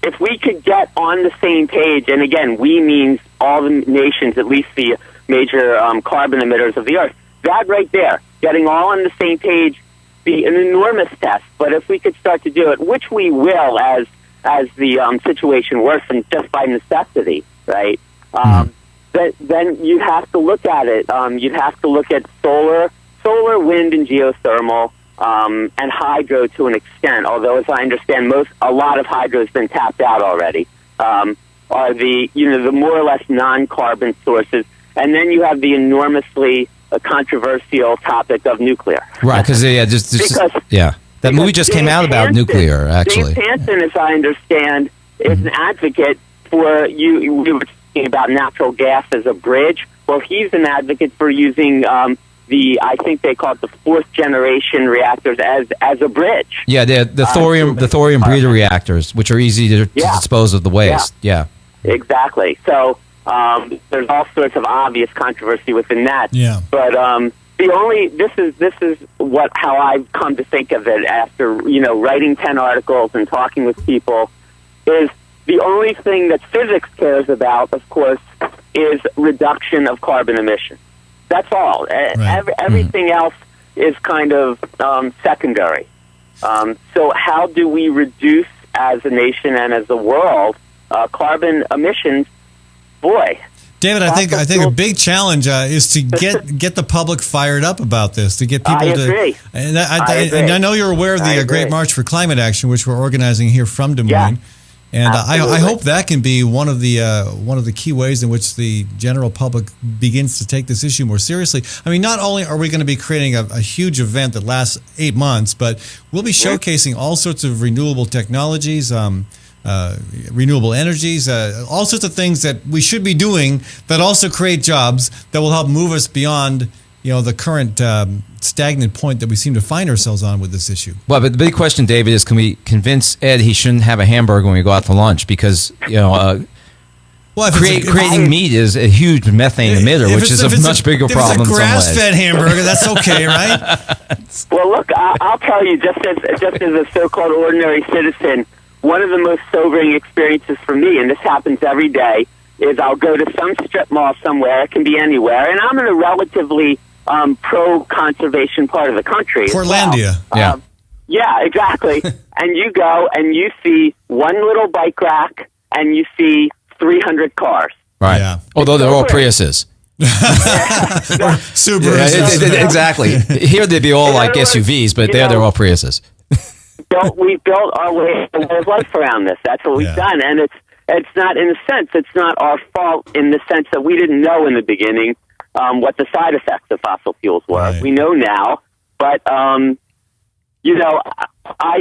if we could get on the same page, and again, we means all the nations, at least the major carbon emitters of the earth, that right there, getting all on the same page, be an enormous test. But if we could start to do it, which we will as as the situation worsens just by necessity, right? Then you have to look at it. You'd have to look at solar, wind, and geothermal, and hydro to an extent. Although, as I understand, a lot of hydro has been tapped out already. Are the more or less non-carbon sources, and then you have the enormously controversial topic of nuclear. Right, because that movie just came out about nuclear. Actually, Dave Hansen, as I understand, is an advocate for you. We were talking about natural gas as a bridge. Well, he's an advocate for using I think they call it the fourth generation reactors as a bridge. Yeah, the thorium breeder reactors, which are easy to dispose of the waste. Yeah. Exactly. So there's all sorts of obvious controversy within that. Yeah. But this is how I've come to think of it after writing 10 articles and talking with people, is the only thing that physics cares about, of course, is reduction of carbon emissions. That's all. Right. Everything else is kind of secondary. So how do we reduce as a nation and as a world carbon emissions? Boy, David, I think a big challenge is to get the public fired up about this, to get people I agree. And agree. And I know you're aware of the Great March for Climate Action, which we're organizing here from Des Moines. Yeah. And I hope that can be one of the key ways in which the general public begins to take this issue more seriously. I mean, not only are we going to be creating a huge event that lasts 8 months, but we'll be showcasing all sorts of renewable technologies, renewable energies, all sorts of things that we should be doing that also create jobs that will help move us beyond the current stagnant point that we seem to find ourselves on with this issue. Well, but the big question, David, is can we convince Ed he shouldn't have a hamburger when we go out to lunch? Because, creating meat is a huge methane emitter, which is a much bigger problem. If it's a grass-fed hamburger, that's okay, right? Well, look, I'll tell you, just as a so-called ordinary citizen, one of the most sobering experiences for me, and this happens every day, is I'll go to some strip mall somewhere, it can be anywhere, and I'm in a relatively pro-conservation part of the country. Portlandia. Well. Yeah, exactly. And you go and you see one little bike rack and you see 300 cars. Right. Yeah. Although they're all Priuses. Subarus. Exactly. Here they'd be all like SUVs, but they're all Priuses. We built our way of life around this. That's what we've done. And it's not, in a sense, it's not our fault in the sense that we didn't know in the beginning what the side effects of fossil fuels were. Right. We know now, but I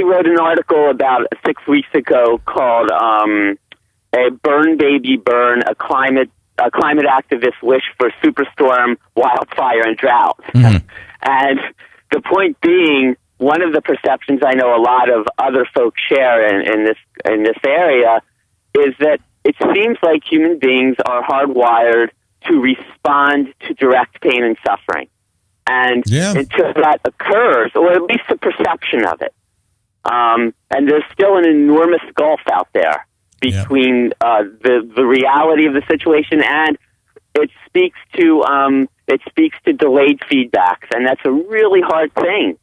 wrote an article about 6 weeks ago called "A Burn Baby Burn: A climate activist wish for superstorm, wildfire, and drought." Mm-hmm. And the point being, one of the perceptions I know a lot of other folks share in this area is that it seems like human beings are hardwired to respond to direct pain and suffering. And until that occurs, or at least the perception of it, and there's still an enormous gulf out there between the reality of the situation, and it speaks to delayed feedbacks, and that's a really hard thing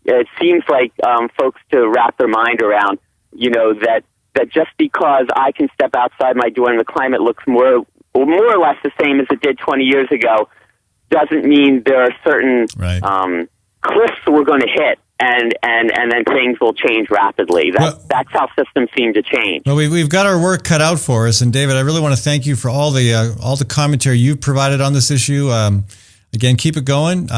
it seems like folks to wrap their mind around. That just because I can step outside my door and the climate looks more or less the same as it did 20 years ago, doesn't mean there are certain cliffs we're going to hit, and then things will change rapidly. That's how systems seem to change. Well, we've got our work cut out for us, and David, I really want to thank you for all the commentary you've provided on this issue. Again, keep it going.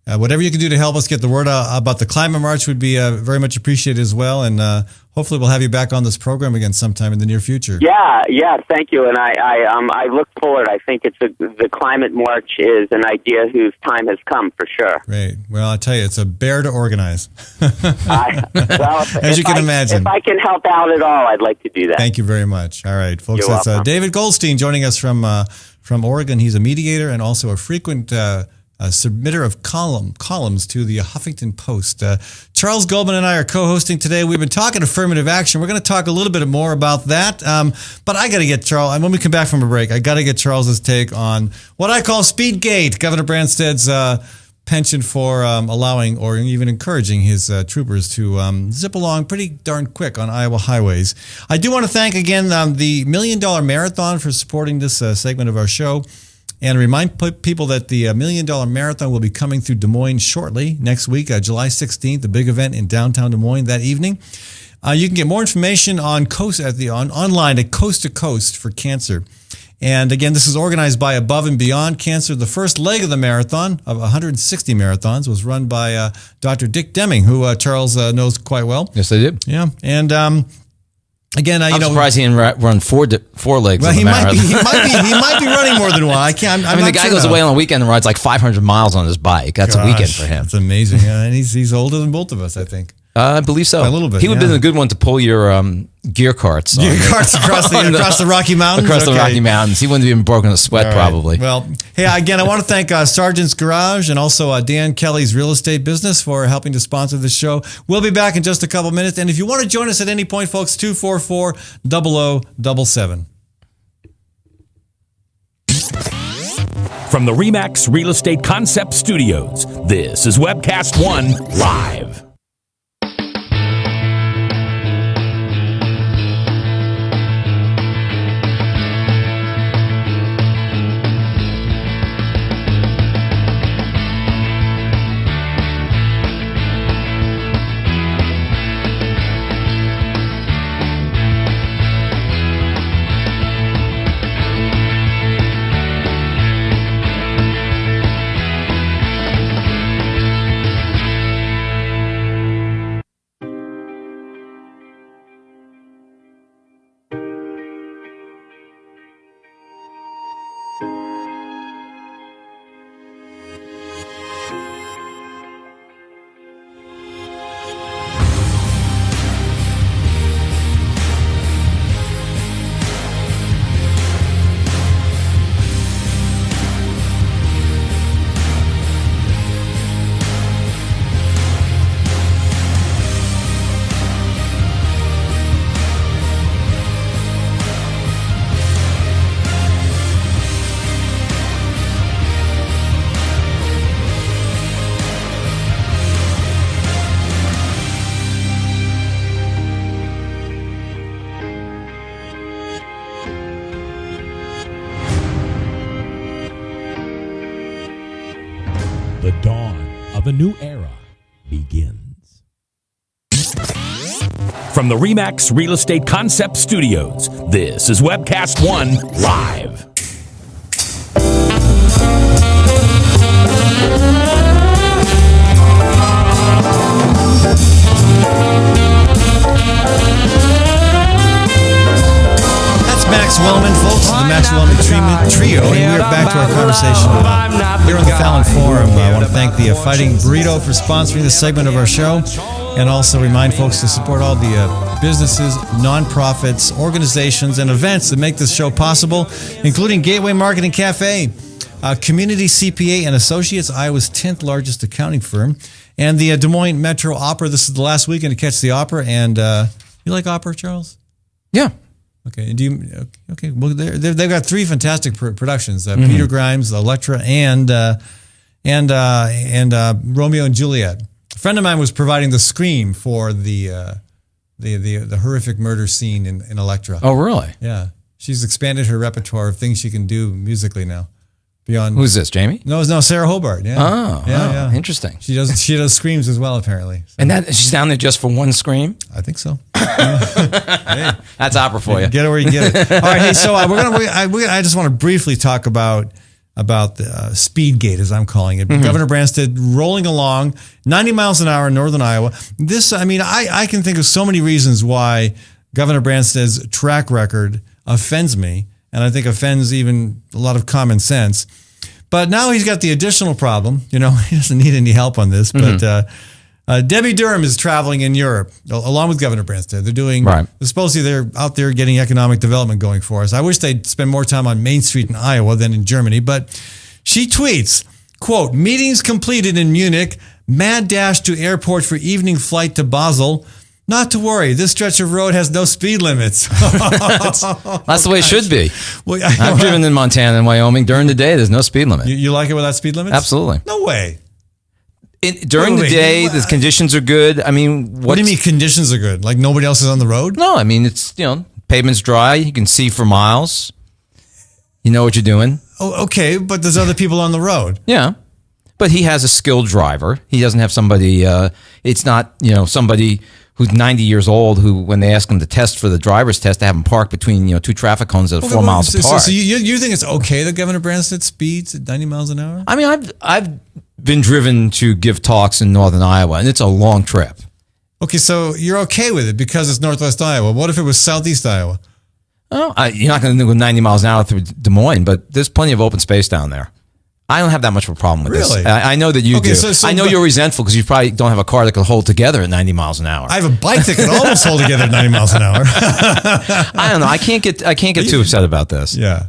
Whatever you can do to help us get the word out about the climate march would be very much appreciated as well. And hopefully we'll have you back on this program again sometime in the near future. Yeah, thank you. And I look forward. I think the climate march is an idea whose time has come for sure. Great. Well, I tell you, it's a bear to organize. As you can imagine. If I can help out at all, I'd like to do that. Thank you very much. All right, folks. You're That's welcome. David Goldstein joining us from Oregon. He's a mediator and also a frequent submitter of columns to the Huffington Post. Charles Goldman and I are co-hosting today. We've been talking affirmative action. We're going to talk a little bit more about that. But I got to get Charles, and when we come back from a break, I got to get Charles's take on what I call Speedgate, Governor Branstad's penchant for allowing or even encouraging his troopers to zip along pretty darn quick on Iowa highways. I do want to thank again the $1 Million Marathon for supporting this segment of our show. And remind people that the $1 Million Marathon will be coming through Des Moines shortly, next week, July 16th, the big event in downtown Des Moines that evening. You can get more information on online at Coast to Coast for Cancer. And again, this is organized by Above and Beyond Cancer. The first leg of the marathon, of 160 marathons, was run by Dr. Dick Deming, who Charles knows quite well. Yes, I do. Yeah, and again, I'm surprised he didn't run four legs. Well, of the marathon. he might be running more than one. I mean, the guy goes away on a weekend and rides like 500 miles on his bike. That's a weekend for him. It's amazing, and he's older than both of us, I think. I believe so. A little bit. He would have been a good one to pull your gear carts. Across the Rocky Mountains? Across the Rocky Mountains. He wouldn't have even broken a sweat, probably. Well, hey, again, I want to thank Sergeant's Garage and also Dan Kelly's Real Estate Business for helping to sponsor this show. We'll be back in just a couple minutes. And if you want to join us at any point, folks, 244-0077. From the RE/MAX Real Estate Concept Studios, this is Webcast One Live. The dawn of a new era begins. From the RE/MAX Real Estate Concept Studios, this is Webcast One Live. Max Wellman, folks, the Max Wellman Trio, and we are back to our conversation here on the Fallom Forum. I want to thank the Fighting Burrito for sponsoring this segment of our show, and also remind folks to support all the businesses, nonprofits, organizations, and events that make this show possible, including Gateway Marketing Cafe, Community CPA and Associates, Iowa's 10th largest accounting firm, and the Des Moines Metro Opera. This is the last weekend to catch the opera, and you like opera, Charles? Yeah. Okay. Do you? Okay. Well, they've got three fantastic productions: Peter Grimes, Electra, and Romeo and Juliet. A friend of mine was providing the scream for the horrific murder scene in Electra. Oh, really? Yeah. She's expanded her repertoire of things she can do musically now. Beyond. Who's this, Jamie? No, Sarah Hobart. Yeah. Yeah. Interesting. She does screams as well, apparently. So. And she's down there just for one scream? I think so. Hey, that's opera for you. Get it where you get it. All right. Hey, so I just want to briefly talk about the Speedgate, as I'm calling it. Mm-hmm. Governor Branstad rolling along 90 miles an hour in northern Iowa. I can think of so many reasons why Governor Branstad's track record offends me, and I think offends even a lot of common sense. But now he's got the additional problem. He doesn't need any help on this. Mm-hmm. But Debbie Durham is traveling in Europe along with Governor Branstad. Supposedly they're out there getting economic development going for us. I wish they'd spend more time on Main Street in Iowa than in Germany. But she tweets, quote, "Meetings completed in Munich, mad dash to airport for evening flight to Basel. Not to worry, this stretch of road has no speed limits." That's the way it should be. Well, I've driven in Montana and Wyoming during the day. There's no speed limit. You like it without speed limits? Absolutely. No way. During Wait, the day, the conditions are good. I mean, what do you mean conditions are good? Like nobody else is on the road? No, I mean, it's, pavement's dry. You can see for miles. You know what you're doing. Oh, okay, but there's other people on the road. Yeah. But he has a skilled driver. He doesn't have somebody, it's not, somebody who's 90 years old who, when they ask him to test for the driver's test, they have him park between, two traffic cones that are 4 miles apart. So you think it's okay that Governor Branstad speeds at 90 miles an hour? I mean, I've been driven to give talks in northern Iowa, and it's a long trip. Okay, so you're okay with it because it's northwest Iowa. What if it was southeast Iowa? Oh, you're not going to go 90 miles an hour through Des Moines, but there's plenty of open space down there. I don't have that much of a problem with this. I know that you do. I know you're resentful because you probably don't have a car that can hold together at 90 miles an hour. I have a bike that can almost hold together at 90 miles an hour. I don't know. I can't get too upset about this. Yeah.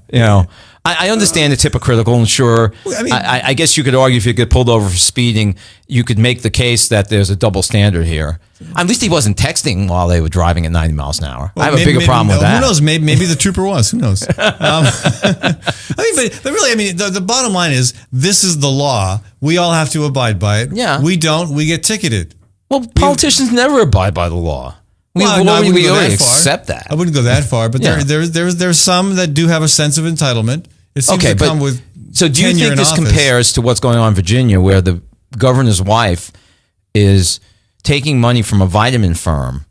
I understand it's hypocritical, and sure, I guess you could argue if you get pulled over for speeding, you could make the case that there's a double standard here. At least he wasn't texting while they were driving at 90 miles an hour. Well, I have a bigger problem with that. Who knows? Maybe the trooper was. Who knows? But really, the bottom line is this is the law. We all have to abide by it. Yeah. We don't. We get ticketed. Well, politicians never abide by the law. We accept that. I wouldn't go that far, but there's some that do have a sense of entitlement. It seems to come with. So do you think this compares to what's going on in Virginia, where the governor's wife is taking money from a vitamin firm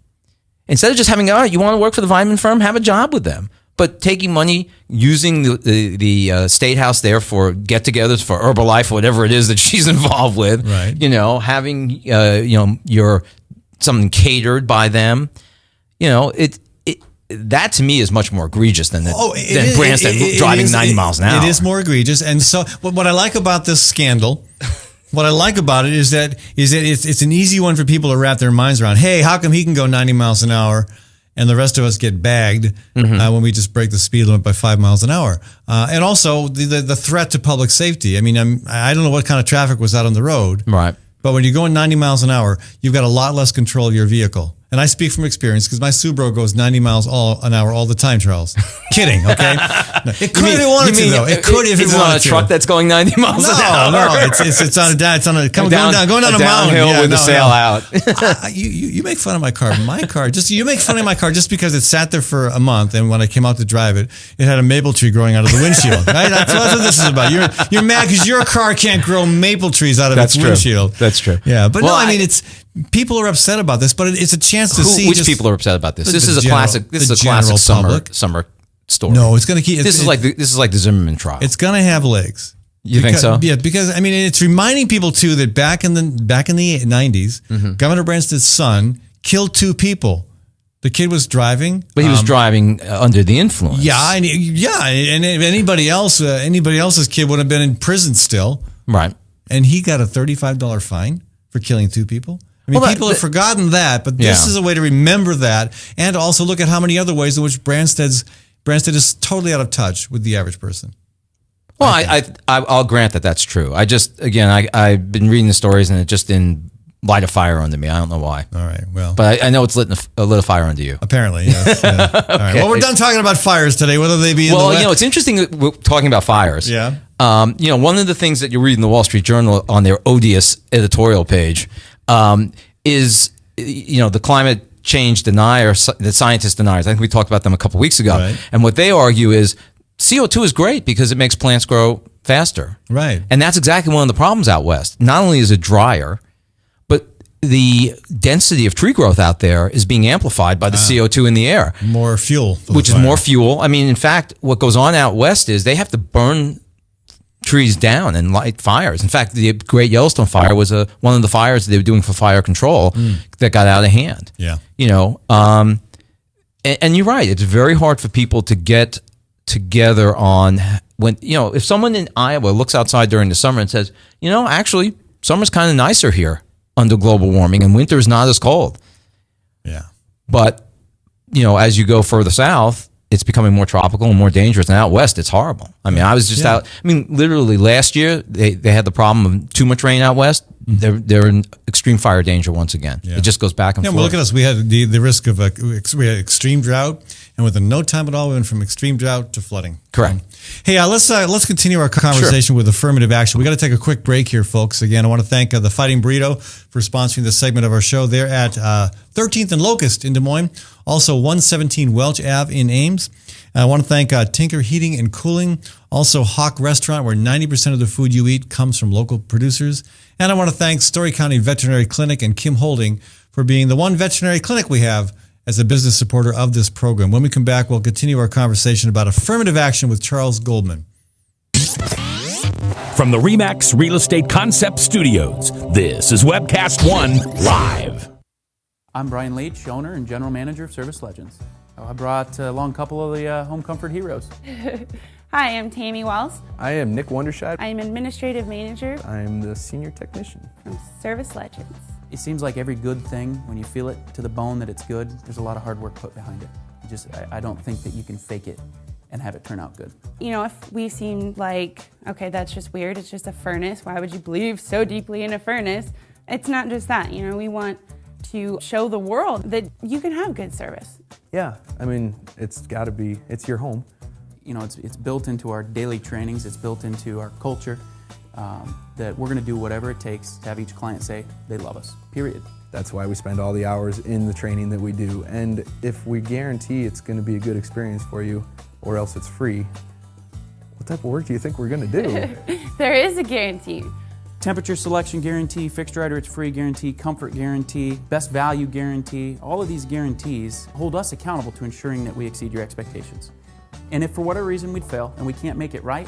instead of just having, you want to work for the vitamin firm, have a job with them, but taking money, using the state house there for get-togethers for Herbalife or whatever it is that she's involved with, right? Having your something catered by them, that to me is much more egregious than Branstad driving 90 miles an hour. It is more egregious, and so what I like about this scandal. What I like about it is that it's an easy one for people to wrap their minds around. Hey, how come he can go 90 miles an hour and the rest of us get bagged when we just break the speed limit by 5 miles an hour? And also the threat to public safety. I mean, I don't know what kind of traffic was out on the road. Right. But when you're going 90 miles an hour, you've got a lot less control of your vehicle. And I speak from experience because my Subaru goes 90 miles an hour all the time, Charles. Kidding, okay? No, it could if it wanted to, though. It could if it wanted to. It's on a truck that's going 90 miles an hour. No, it's on going down a mountain. Downhill with the sail out. You make fun of my car. You make fun of my car just because it sat there for a month, and when I came out to drive it, it had a maple tree growing out of the windshield. Right? That's what this is about. You're mad because your car can't grow maple trees out of its windshield. That's true. Yeah, but it's people are upset about this, but it's a chance to see. Which people are upset about this? This is a classic summer story. No, it's going to keep. This is like the Zimmerman trial. It's going to have legs. You think so? Yeah, because it's reminding people too that back in the 90s, Governor Branstad's son killed 2 people. The kid was driving, but he was driving under the influence. Yeah, and anybody else's kid would have been in prison still. Right. And he got a $35 fine for killing 2 people. I mean, people have forgotten that, but this is a way to remember that, and also look at how many other ways in which Branstad is totally out of touch with the average person. Well, I'll grant that that's true. I've been reading the stories, and it just didn't light a fire under me. I don't know why. All right, well. But I know it's lit a fire under you. Apparently, yes. Yeah. All right. Well, we're done talking about fires today, whether they be in the West. It's interesting that we're talking about fires. Yeah. One of the things that you read in the Wall Street Journal on their odious editorial page is the climate change deniers, the scientist deniers. I think we talked about them a couple weeks ago. Right. And what they argue is CO2 is great because it makes plants grow faster. Right. And that's exactly one of the problems out west. Not only is it drier, but the density of tree growth out there is being amplified by the CO2 in the air. More fuel. Which is more fuel. I mean, in fact, what goes on out west is they have to burn trees down and light fires. In fact, the Great Yellowstone Fire was one of the fires they were doing for fire control that got out of hand. Yeah. And you're right. It's very hard for people to get together on when, if someone in Iowa looks outside during the summer and says, actually, summer's kind of nicer here under global warming and winter's not as cold. Yeah. But, as you go further south, it's becoming more tropical and more dangerous. And out west, it's horrible. I mean, I was just out. I mean, literally last year, they had the problem of too much rain out west. They're in extreme fire danger once again. Yeah. It just goes back and forth. Well, look at us. We had the risk of we had extreme drought. And within no time at all, we went from extreme drought to flooding. Correct. Hey, let's continue our conversation with affirmative action. We got to take a quick break here, folks. Again, I want to thank the Fighting Burrito for sponsoring this segment of our show. They're at 13th and Locust in Des Moines, also 117 Welch Ave in Ames. I want to thank Tinker Heating and Cooling, also Hawk Restaurant, where 90% of the food you eat comes from local producers. And I want to thank Story County Veterinary Clinic and Kim Holding for being the one veterinary clinic we have as a business supporter of this program. When we come back, we'll continue our conversation about affirmative action with Charles Goldman. From the RE/MAX Real Estate Concept Studios, this is Webcast One Live. I'm Brian Leach, owner and general manager of Service Legends. I brought along a couple of the home comfort heroes. Hi, I'm Tammy Wells. I am Nick Wondershide. I am administrative manager. I am the senior technician from Service Legends. It seems like every good thing, when you feel it to the bone that it's good, there's a lot of hard work put behind it. I don't think that you can fake it and have it turn out good. You know, if we seem like, okay, that's just weird, it's just a furnace, why would you believe so deeply in a furnace? It's not just that, you know, we want to show the world that you can have good service. Yeah, I mean, it's got to be, it's your home. You know, it's built into our daily trainings, it's built into our culture, that we're going to do whatever it takes to have each client say they love us, period. That's why we spend all the hours in the training that we do. And if we guarantee it's going to be a good experience for you, or else it's free, what type of work do you think we're going to do? There is a guarantee. Temperature selection guarantee, fixed right or it's free guarantee, comfort guarantee, best value guarantee. All of these guarantees hold us accountable to ensuring that we exceed your expectations. And if for whatever reason we'd fail and we can't make it right,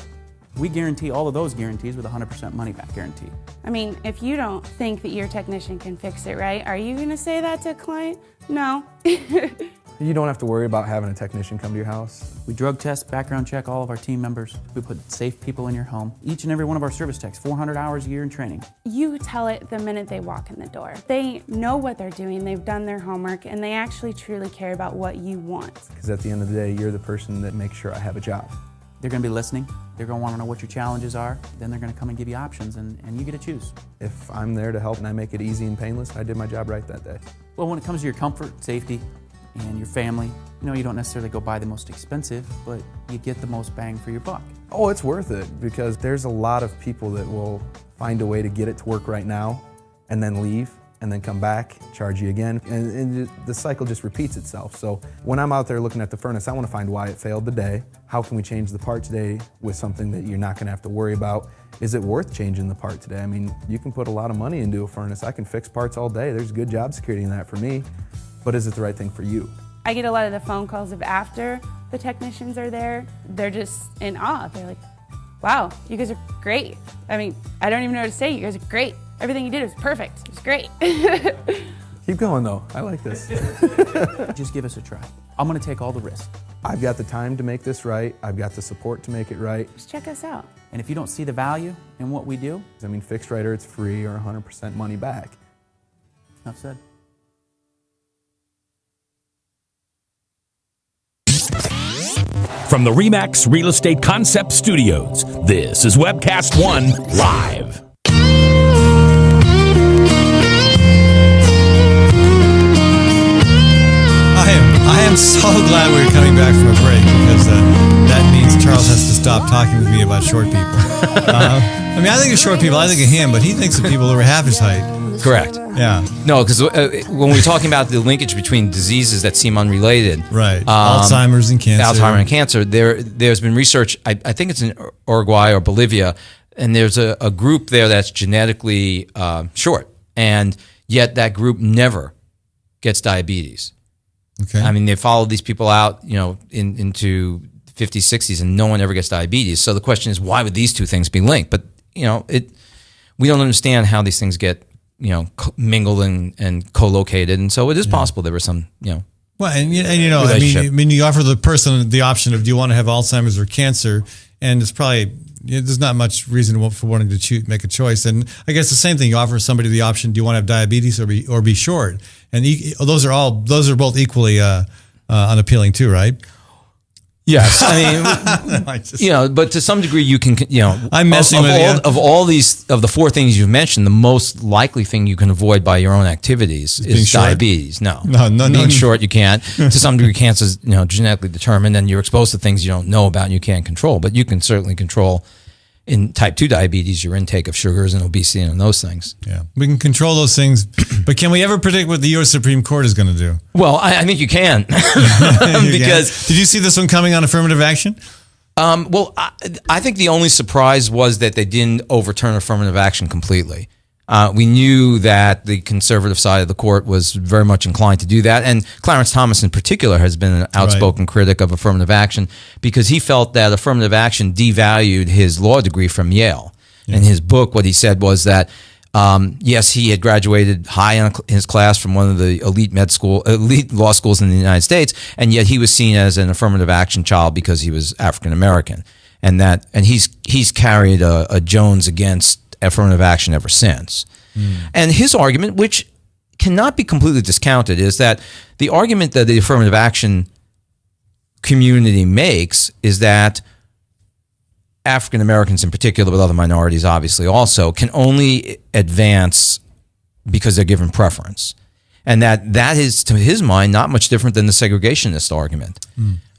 we guarantee all of those guarantees with a 100% money back guarantee. I mean, if you don't think that your technician can fix it right, are you going to say that to a client? No. You don't have to worry about having a technician come to your house. We drug test, background check all of our team members. We put safe people in your home. Each and every one of our service techs, 400 hours a year in training. You tell it the minute they walk in the door. They know what they're doing, they've done their homework, and they actually truly care about what you want. Because at the end of the day, you're the person that makes sure I have a job. They're going to be listening. They're going to want to know what your challenges are. Then they're going to come and give you options, and you get to choose. If I'm there to help and I make it easy and painless, I did my job right that day. Well, when it comes to your comfort, safety, and your family, you know, you don't necessarily go buy the most expensive, but you get the most bang for your buck. Oh, it's worth it, because there's a lot of people that will find a way to get it to work right now and then leave and then come back, charge you again, and the cycle just repeats itself. So when I'm out there looking at the furnace, I want to find why it failed today. How can we change the part today with something that you're not going to have to worry about? Is it worth changing the part today? I mean, you can put a lot of money into a furnace. I can fix parts all day. There's good job security in that for me. But is it the right thing for you? I get a lot of the phone calls of after the technicians are there. They're just in awe. They're like, wow, you guys are great. I mean, I don't even know what to say. You guys are great. Everything you did was perfect. It was great. Keep going though. I like this. Just give us a try. I'm going to take all the risk. I've got the time to make this right. I've got the support to make it right. Just check us out. And if you don't see the value in what we do, I mean, fixed right or it's free or 100% money back. Enough said. From the RE/MAX Real Estate Concept Studios, this is Webcast One Live. I am so glad we're coming back from a break, because that means Charles has to stop talking with me about short people. I mean, I think of short people, I think of him, but he thinks of people who are half his height. Correct. Yeah. No, because when we're talking about the linkage between diseases that seem unrelated, right? Alzheimer's and cancer. Alzheimer's and cancer. There's been research. I think it's in Uruguay or Bolivia, and there's a group there that's genetically short, and yet that group never gets diabetes. Okay. I mean, they follow these people out, you know, into 50s, 60s, and no one ever gets diabetes. So the question is, why would these two things be linked? But you know, we don't understand how these things get, you know, mingled and co-located, and so it is possible there was some, you know. Well, and you know, I mean, you offer the person the option of, do you want to have Alzheimer's or cancer, and it's probably, there's not much reason for wanting to make a choice. And I guess the same thing, you offer somebody the option, do you want to have diabetes or be short? And those are both equally unappealing too, right? Yes, I mean, but to some degree, you can, I'm messing with you. Of all these, of the four things you've mentioned, the most likely thing you can avoid by your own activities is diabetes. No, being short, you can't. To some degree, cancer is genetically determined, and you're exposed to things you don't know about and you can't control. But you can certainly control in type 2 diabetes your intake of sugars and obesity and those things. Yeah, we can control those things, but can we ever predict what the U.S. Supreme Court is going to do? Well, I think you can. Because did you see this one coming on affirmative action? Well, I think the only surprise was that they didn't overturn affirmative action completely. We knew that the conservative side of the court was very much inclined to do that. And Clarence Thomas in particular has been an outspoken critic of affirmative action because he felt that affirmative action devalued his law degree from Yale. Yeah. In his book, what he said was that, yes, he had graduated high in his class from one of the elite law schools in the United States, and yet he was seen as an affirmative action child because he was African American. And he's carried a Jones against affirmative action ever since. And his argument, which cannot be completely discounted, is that the argument that the affirmative action community makes is that African Americans in particular, but other minorities obviously also, can only advance because they're given preference. And that is, to his mind, not much different than the segregationist argument.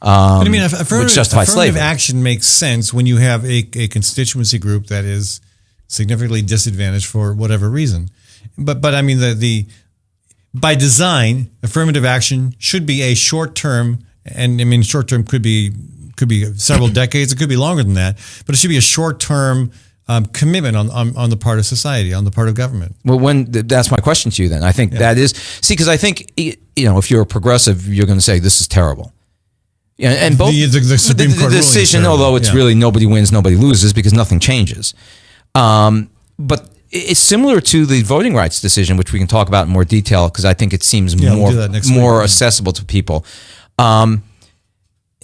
I mean, affirmative slavery. action makes sense when you have a constituency group that is significantly disadvantaged for whatever reason. But I mean, by design, affirmative action should be a short term, and I mean, short term could be several decades, it could be longer than that, but it should be a short term commitment on the part of society, on the part of government. Well, that's my question to you then. I think that is, because I think, if you're a progressive, you're going to say this is terrible. Yeah, and both the Supreme Court decision, although it's really nobody wins, nobody loses, because nothing changes. But it's similar to the voting rights decision, which we can talk about in more detail because I think it seems more accessible to people.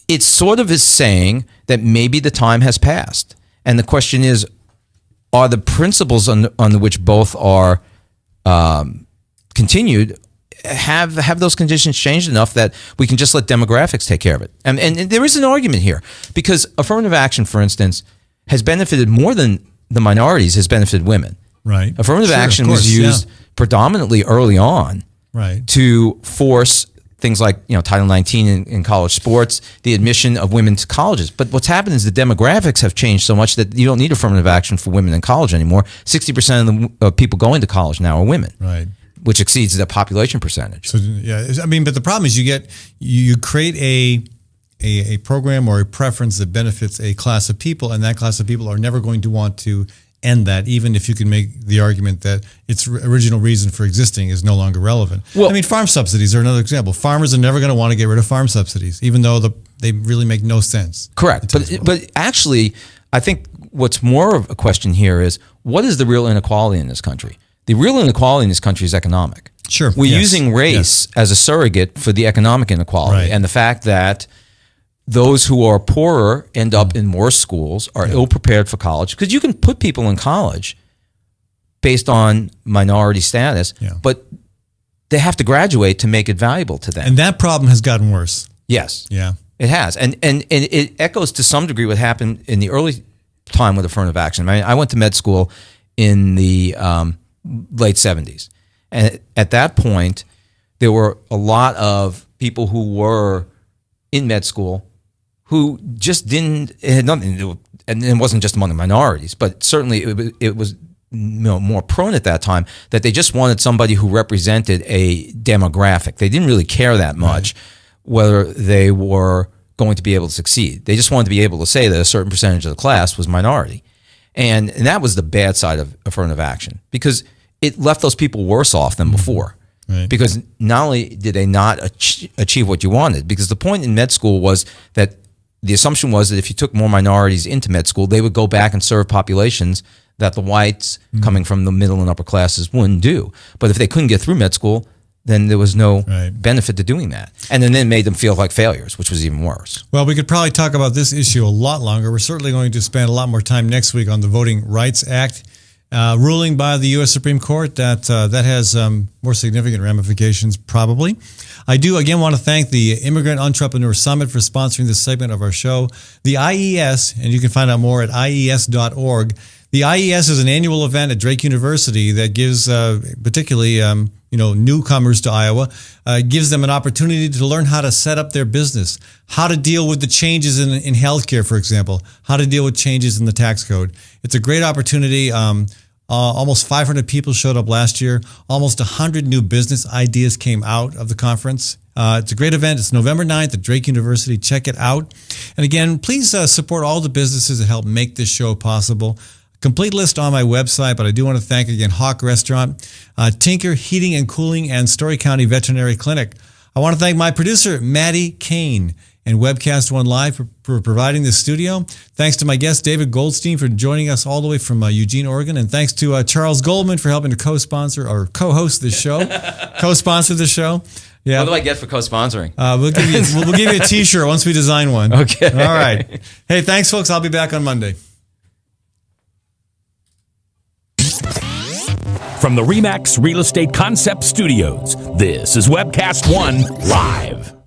It sort of is saying that maybe the time has passed. And the question is, are the principles on which both are continued, have those conditions changed enough that we can just let demographics take care of it? And there is an argument here because affirmative action, for instance, has benefited more than the minorities, has benefited women. Right. Affirmative action was used predominantly early on to force things like Title 19 in college sports, the admission of women to colleges. But what's happened is the demographics have changed so much that you don't need affirmative action for women in college anymore. 60% of the people going to college now are women. Right. Which exceeds the population percentage. So I mean, but the problem is you create a program or a preference that benefits a class of people, and that class of people are never going to want to end that, even if you can make the argument that its original reason for existing is no longer relevant. Well, I mean, farm subsidies are another example. Farmers are never going to want to get rid of farm subsidies, even though they really make no sense. Correct. But actually, I think what's more of a question here is, what is the real inequality in this country? The real inequality in this country is economic. Sure. We're using race as a surrogate for the economic inequality, and the fact that those who are poorer end up in more schools, are ill-prepared for college, because you can put people in college based on minority status, but they have to graduate to make it valuable to them. And that problem has gotten worse. Yes. Yeah. It has. And it echoes to some degree what happened in the early time with affirmative action. I mean, I went to med school in the late 70s. And at that point, there were a lot of people who were in med school who just it had nothing to do, and it wasn't just among the minorities, but certainly it was more prone at that time that they just wanted somebody who represented a demographic. They didn't really care that much whether they were going to be able to succeed. They just wanted to be able to say that a certain percentage of the class was minority. And that was the bad side of affirmative action, because it left those people worse off than before. Right. Because not only did they not achieve what you wanted, because the point in med school was that the assumption was that if you took more minorities into med school, they would go back and serve populations that the whites coming from the middle and upper classes wouldn't do. But if they couldn't get through med school, then there was no benefit to doing that. And then it made them feel like failures, which was even worse. Well, we could probably talk about this issue a lot longer. We're certainly going to spend a lot more time next week on the Voting Rights Act. ruling by the U.S. Supreme Court that has more significant ramifications, probably. I do, again, want to thank the Immigrant Entrepreneur Summit for sponsoring this segment of our show. The IES, and you can find out more at IES.org. The IES is an annual event at Drake University that gives particularly newcomers to Iowa, gives them an opportunity to learn how to set up their business, how to deal with the changes in healthcare, for example, how to deal with changes in the tax code. It's a great opportunity. Almost 500 people showed up last year. Almost 100 new business ideas came out of the conference. It's a great event. It's November 9th at Drake University. Check it out. And again, please support all the businesses that help make this show possible. Complete list on my website, but I do want to thank again Hawk Restaurant, Tinker Heating and Cooling, and Story County Veterinary Clinic. I want to thank my producer, Maddie Kane, and Webcast One Live for providing this studio. Thanks to my guest, David Goldstein, for joining us all the way from Eugene, Oregon. And thanks to Charles Goldman for helping to co-sponsor or co-host this show, co-sponsor the show. Yeah. What do I get for co-sponsoring? We'll give you a T-shirt once we design one. Okay. All right. Hey, thanks, folks. I'll be back on Monday. From the RE/MAX Real Estate Concept Studios, this is Webcast One Live.